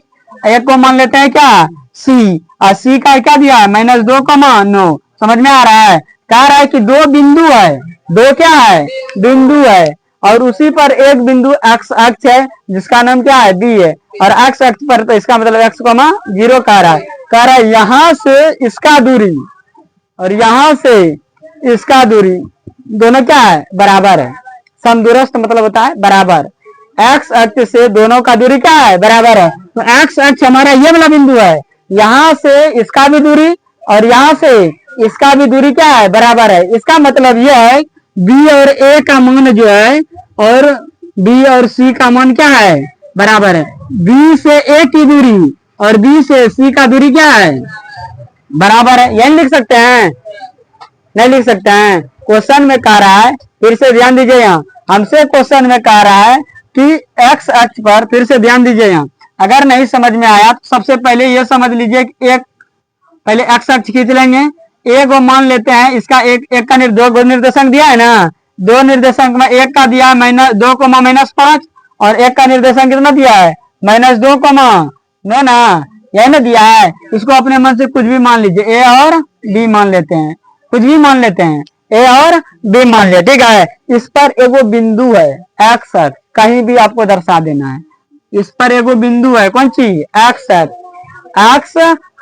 एक को मान लेते हैं क्या सी, और सी का क्या दिया है -2,9। समझ में आ रहा है। कह रहा है कि दो बिंदु है, दो क्या है बिंदु है, और उसी पर एक बिंदु एक्स अक्ष है जिसका नाम क्या है बी है, और एक्स अक्ष पर तो इसका मतलब x,0 कह रहा है। कह रहा है यहां से इसका दूरी और यहां से इसका दूरी दोनों क्या है बराबर है। समदूरस्थ मतलब होता है बराबर। एक्स अक्ष से दोनों का दूरी क्या है बराबर है। तो एक्स अक्ष हमारा ये वाला बिंदु है, यहां से इसका भी दूरी और यहां से इसका भी दूरी क्या है बराबर है। इसका मतलब यह है बी और ए का मान जो है और बी और सी का मान क्या है बराबर है। बी से ए की दूरी और बी से सी का दूरी क्या है बराबर है। यही लिख सकते हैं, नहीं लिख सकते हैं। क्वेश्चन में कह रहा है, फिर से ध्यान दीजिए, यहाँ हमसे क्वेश्चन में कह रहा है कि एक्स अक्ष पर, फिर से ध्यान दीजिए यहाँ, अगर नहीं समझ में आया तो सबसे पहले ये समझ लीजिए कि एक पहले एक्स अक्ष खींच लेंगे, एक को मान लेते हैं, इसका एक का दो निर्देशांक दिया है ना, दो निर्देशांक में एक का दिया है -2,-5 और एक का निर्देशांक कितना दिया है -2,9 ना, यही ना दिया है। इसको अपने मन से कुछ भी मान लीजिए, ए और बी मान लेते हैं, कुछ भी मान लेते हैं, ए और बी मान लिया, ठीक है। इस पर एगो बिंदु है एक्स अक्ष, कहीं भी आपको दर्शा देना है। इस पर एगो बिंदु है, कौन सी एक्स अक्ष, एक्स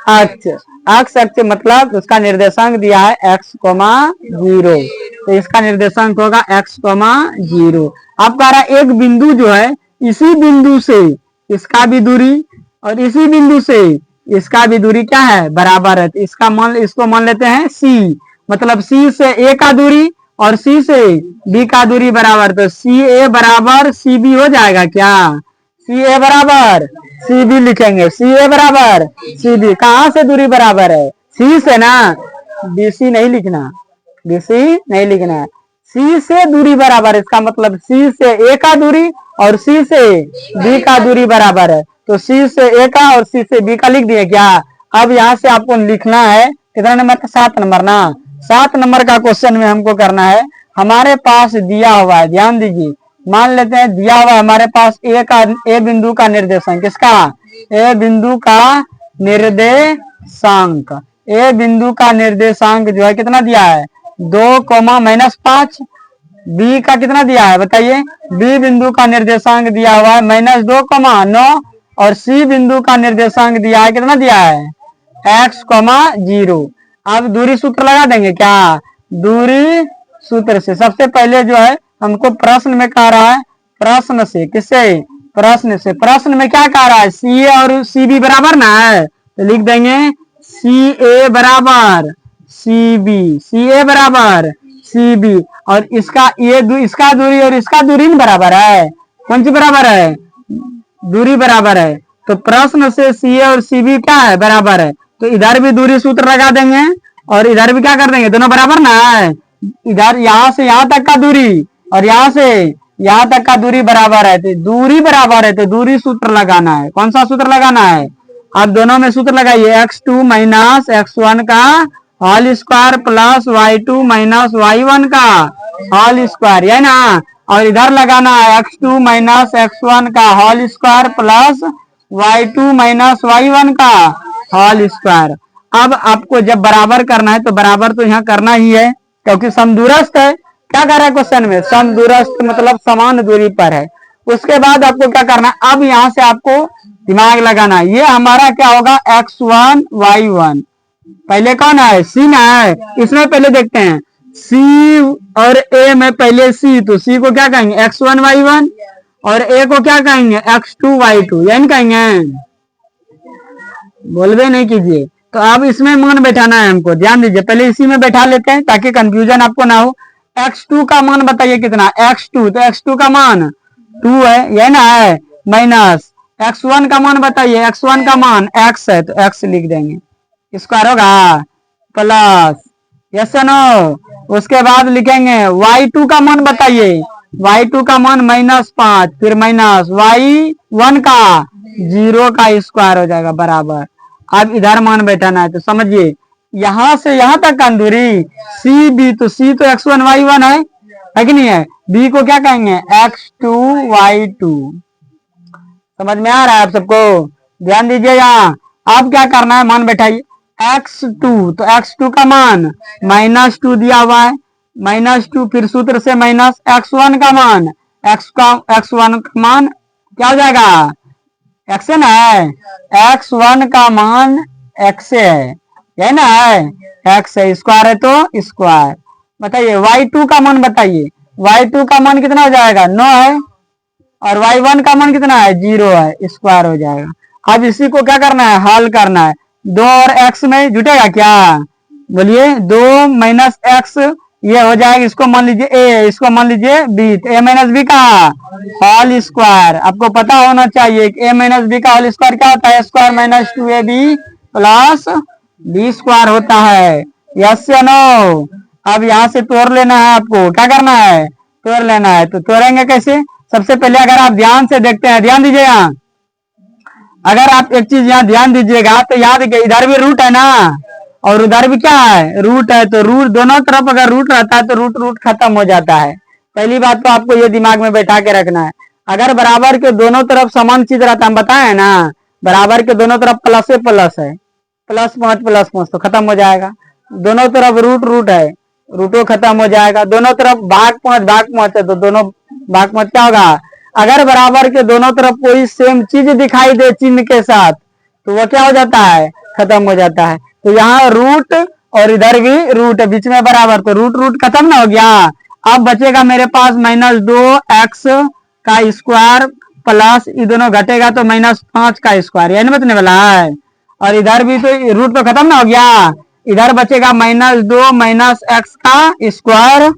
अक्ष, एक्स अक्ष मतलब उसका निर्देशांक दिया है x,0, तो इसका निर्देशांक होगा x,0। अब कह रहा है एक बिंदु जो है, इसी बिंदु से इसका भी दूरी और इसी बिंदु से इसका भी दूरी क्या है बराबर है। तो इसको मान लेते हैं c, मतलब c से a का दूरी और c से b का दूरी बराबर, तो ca बराबर cb हो जाएगा क्या, ca बराबर cb लिखेंगे, ca बराबर cb। कहां से दूरी बराबर है c से ना, bc नहीं लिखना, bc नहीं लिखना है, c से दूरी बराबर है। इसका मतलब c से a का दूरी और c से b का दूरी बराबर है, तो c से a का और c से b का लिख दिए क्या। अब यहाँ से आपको लिखना है कितना नंबर का, 7 नंबर ना, 7 नंबर का क्वेश्चन में हमको करना है। हमारे पास दिया हुआ है, ध्यान दीजिए, मान लेते हैं दिया हुआ हमारे पास ए बिंदु का निर्देशांक, किसका ए बिंदु का निर्देशांक, ए बिंदु का निर्देशांक जो है कितना दिया है 2,-5, बी का कितना दिया है बताइए, बी बिंदु का निर्देशांक दिया हुआ है -2,9 और सी बिंदु का निर्देशांक दिया है कितना दिया है x,0। अब दूरी सूत्र लगा देंगे क्या, दूरी सूत्र से सबसे पहले जो है हमको प्रश्न में कह रहा है, प्रश्न से, किससे प्रश्न से, प्रश्न में क्या कह रहा है सी ए और सी बी बराबर ना है, तो लिख देंगे सी ए बराबर सी बी, सी ए बराबर सी बी, और इसका इसका दूरी और इसका दूरी बराबर है, कौन सी बराबर है दूरी बराबर है। तो प्रश्न से सी ए और सी बी क्या है बराबर है, तो इधर भी दूरी सूत्र लगा देंगे और इधर भी क्या कर देंगे, दोनों बराबर ना है। इधर यहां से यहां तक का दूरी और यहां से यहां तक का दूरी बराबर है, तो दूरी बराबर है, तो दूरी सूत्र लगाना है। कौन सा सूत्र लगाना है, आप दोनों में सूत्र लगाइए, x2 माइनस x1 का whole square plus y2 minus y1 का होल स्क्वायर, है ना। और इधर लगाना है x2 माइनस x1 का whole square plus y2 minus y1 का होल स्क्वायर। अब आपको जब बराबर करना है तो बराबर तो यहाँ करना ही है क्योंकि समदूरस्थ है। क्या कर रहा है क्वेश्चन में, समदूरस्थ मतलब समान दूरी पर है। उसके बाद आपको क्या करना है, अब यहाँ से आपको दिमाग लगाना है। ये हमारा क्या होगा x1 y1, पहले कौन है सी ना है, इसमें पहले देखते हैं सी और ए में पहले सी, तो सी को क्या कहेंगे x1 y1 और ए को क्या कहेंगे x2 y2, यही कहेंगे, बोलबे नहीं कीजिए। तो अब इसमें मान बैठाना है हमको, ध्यान दीजिए, पहले इसी में बैठा लेते हैं ताकि कंफ्यूजन आपको ना हो। x2 का मान बताइए कितना, x2, तो x2 का मान 2 है, यही ना है, माइनस x1 का मान बताइए, x1 का मान x है तो x लिख देंगे, स्क्वायर होगा प्लस, यस नो, उसके बाद लिखेंगे y2 का मान बताइए, y2 का मान -5, फिर माइनस y1 का 0 का स्क्वायर हो जाएगा बराबर। अब इधर मान बैठाना है, तो समझिए यहां से यहां तक का दूरी सी बी, तो सी तो x1 y1 है कि नहीं है, बी को क्या कहेंगे x2 y2। समझ में आ रहा है आप सबको? ध्यान दीजिए यहाँ। अब क्या करना है, मान बैठाइए x2, तो x2 का मान -2 दिया हुआ है, -2, फिर सूत्र से माइनस x1 का मान, x1 का मान क्या हो जाएगा, x है ना, x1 का मान x है ना, x है, स्क्वायर है तो स्क्वायर। बताइए y2 का मान बताइए, y2 का मान कितना हो जाएगा 9 है, और y1 का मान कितना है 0 है, स्क्वायर हो जाएगा। अब इसी को क्या करना है, हल करना है। 2 और x में जुटेगा क्या, बोलिए 2 माइनस एक्स, ये हो जाएगा, इसको मान लीजिए a, इसको मान लीजिए b, तो a माइनस बी का होल स्क्वायर। आपको पता होना चाहिए कि a माइनस बी का होल स्क्वायर क्या होता है, square minus 2ab plus B square होता है। यस या नो? अब यहाँ से तोड़ लेना है, आपको क्या करना है, तोड़ लेना है। तो तोड़ेंगे कैसे, सबसे पहले अगर आप ध्यान से देखते हैं, ध्यान दीजिए यहाँ, अगर आप एक चीज यहाँ ध्यान दीजिएगा तो याद है इधर भी रूट है ना, और उधर भी क्या है, रूट है, तो रूट दोनों तरफ अगर रूट रहता है तो रूट रूट खत्म हो जाता है। पहली बात तो आपको ये दिमाग में बैठा के रखना है। अगर बराबर के दोनों तरफ समान चीज रहता है, हम बताए ना, बराबर के दोनों तरफ प्लस है, +5 तो खत्म हो जाएगा। दोनों तरफ रूट रूट है, रूटो खत्म हो जाएगा। दोनों तरफ भाग 5 है, तो दोनों भाग 5 क्या होगा। अगर बराबर के दोनों तरफ कोई सेम चीज दिखाई दे चिन्ह के साथ, तो वो क्या हो जाता है, खत्म हो जाता है। तो यहाँ रूट और इधर भी रूट है, बीच में बराबर, तो रूट रूट खत्म ना हो गया। अब बचेगा मेरे पास -2x का स्क्वायर प्लस, ये दोनों घटेगा तो -5 का स्क्वायर, यानी बचने वाला है। और इधर भी तो रूट तो खत्म ना हो गया, इधर बचेगा -2 -x का स्क्वायर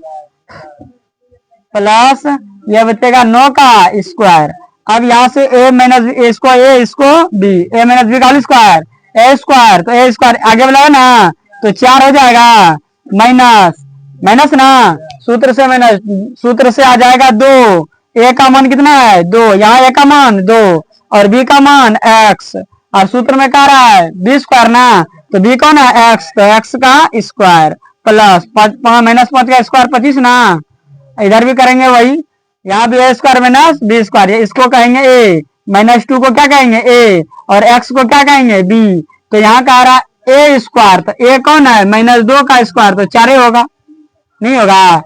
प्लस ये बचेगा 9 का स्क्वायर। अब यहाँ से a माइनस इसको a, इसको b, a माइनस बी का होल स्क्वायर, a स्क्वायर, तो a स्क्वायर आगे बढ़ाओ ना, तो 4 हो जाएगा, माइनस माइनस ना, सूत्र से माइनस, सूत्र से आ जाएगा 2, a का मान कितना है 2, यहाँ a का मान 2 और b का मान x, और सूत्र में कह रहा है b स्क्वायर ना, तो b कौन है x, तो x का स्क्वायर प्लस -5 का स्क्वायर 25 ना, इधर भी करेंगे वही, यहाँ भी a square minus B square, इसको कहेंगे a, -2 को क्या कहेंगे a, और x को क्या कहेंगे b। तो यहाँ कह रहा a स्क्वायर, तो a कौन है -2 का स्क्वायर, तो 4 होगा, नहीं होगा।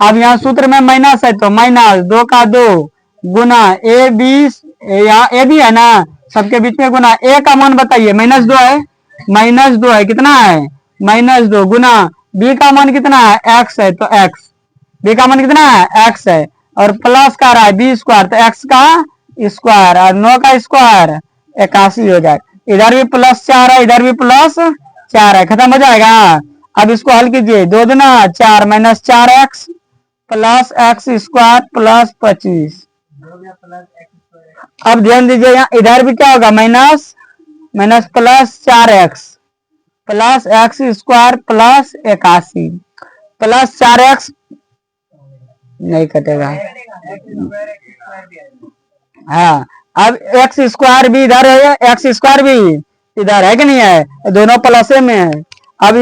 अब यहाँ सूत्र में माइनस है, तो -2 का 2 गुना a b, यहाँ a भी है ना, सबके बीच में गुना, a का मान बताइए -2 है, -2 है, कितना है -2 गुना b का मान कितना है x है, तो x, b का मान कितना है x है, और प्लस का रहा है बी स्क्वायर, तो x का स्क्वायर, और 9 का स्क्वायर 81 हो जाए। इधर भी +4 है, इधर भी +4 है, खत्म हो जाएगा। अब इसको हल कीजिए, 2 दूना 4 -4x plus x square plus 25। अब ध्यान दीजिए यहाँ इधर भी क्या होगा, minus +4x plus x square plus 81 plus 4x नहीं कटेगा। हाँ, अब एक्स स्क्वायर भी इधर है, एक्स स्क्वायर भी इधर है कि नहीं है, दोनों प्लस में है। अब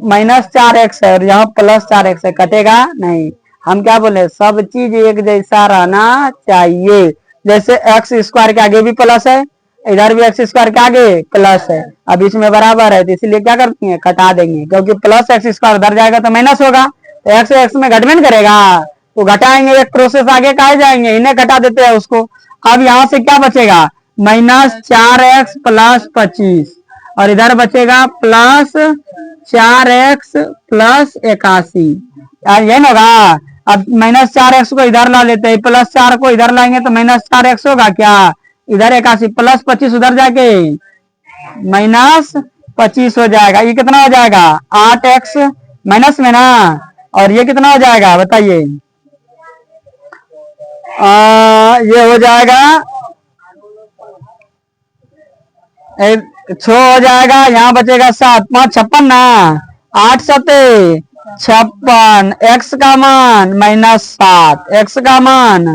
-4x है और यहाँ +4x है, कटेगा नहीं। हम क्या बोले, सब चीज एक जैसा रहना चाहिए। जैसे एक्स स्क्वायर के आगे भी प्लस है, इधर भी एक्स स्क्वायर के आगे प्लस है, अब बीच में बराबर है, तो इसीलिए क्या करते हैं, कटा देंगे, क्योंकि प्लस एक्स स्क्वायर उधर जाएगा तो माइनस होगा, तो एक्स एक्स में घटमेंट करेगा, तो घटाएंगे, एक प्रोसेस आगे कहा जाएंगे, इन्हें घटा देते हैं उसको। अब यहाँ से क्या बचेगा, -4x प्लस 25, और इधर बचेगा +4x प्लस 81, ये होगा। अब -4x को इधर ला लेते हैं, +4 को इधर लाएंगे तो -4x होगा क्या, इधर 81 प्लस 25 उधर जाके -25 हो जाएगा। ये कितना हो जाएगा 8x माइनस में ना, और ये कितना हो जाएगा बताइए, ये हो जाएगा 6 हो जाएगा, यहाँ बचेगा 7, 5 56 ना, 8 7 56, x का मान -7, x का मान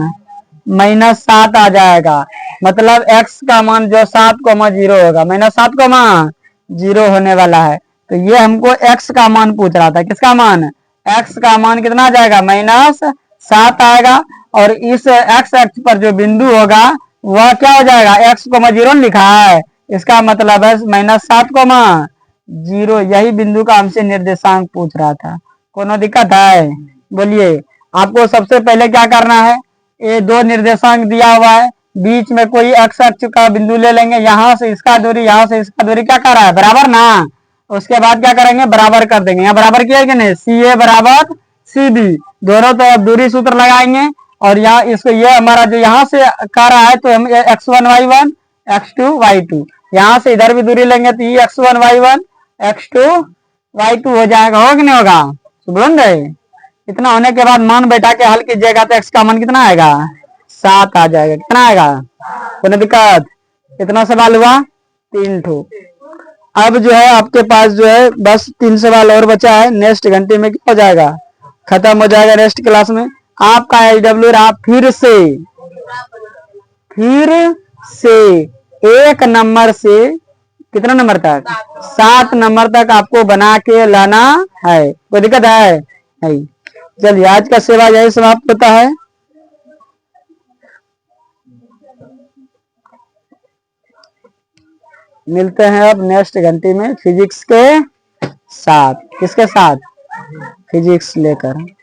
-7 आ जाएगा। मतलब x का मान जो 7,0 होगा, -7,0 होने वाला है। तो ये हमको x का मान पूछ रहा था। किसका मान? x का मान कितना आ जाएगा? -7 आएगा। और इस x अक्ष पर जो बिंदु होगा वह क्या हो जाएगा? x,0 लिखा है, इसका मतलब है -7,0। यही बिंदु का हमसे निर्देशांक पूछ रहा था। कोनो दिक्कत है? बोलिए। आपको सबसे पहले क्या करना है, ये दो निर्देशांक दिया हुआ है, बीच में कोई x अक्ष का बिंदु ले लेंगे, यहां से इसका दूरी, यहां से इसका दूरी क्या कर रहा है? बराबर ना। उसके बाद क्या करेंगे? बराबर कर देंगे। यहाँ बराबर किया है कि नहीं? CA बराबर CB, दोनों तरफ दूरी सूत्र लगाएंगे। और यहाँ इसको, ये हमारा जो यहाँ से कर रहा है, तो हम x1 y1 x2 y2, यहाँ से इधर भी दूरी लेंगे तो ये x1 y1 x2 y2 हो जाएगा। हो कि नहीं होगा? बोल रहे। इतना होने के बाद मान बैठा के हल कीजिएगा तो x का मान कितना आएगा? 7 आ जाएगा। कितना आएगा? कोई दिक्कत? कितना सवाल हुआ? 3 ठो। अब जो है आपके पास जो है बस 3 सवाल और बचा है। नेक्स्ट घंटे में क्या हो जाएगा? खत्म हो जाएगा। नेक्स्ट क्लास में आपका HW रहा फिर से 1 नंबर से कितना नंबर तक? 7 नंबर तक आपको बना के लाना है। कोई दिक्कत है? नहीं। चलिए, आज का सेवा यही समाप्त होता है। मिलते हैं अब नेक्स्ट घंटे में फिजिक्स के साथ। किसके साथ? फिजिक्स लेकर।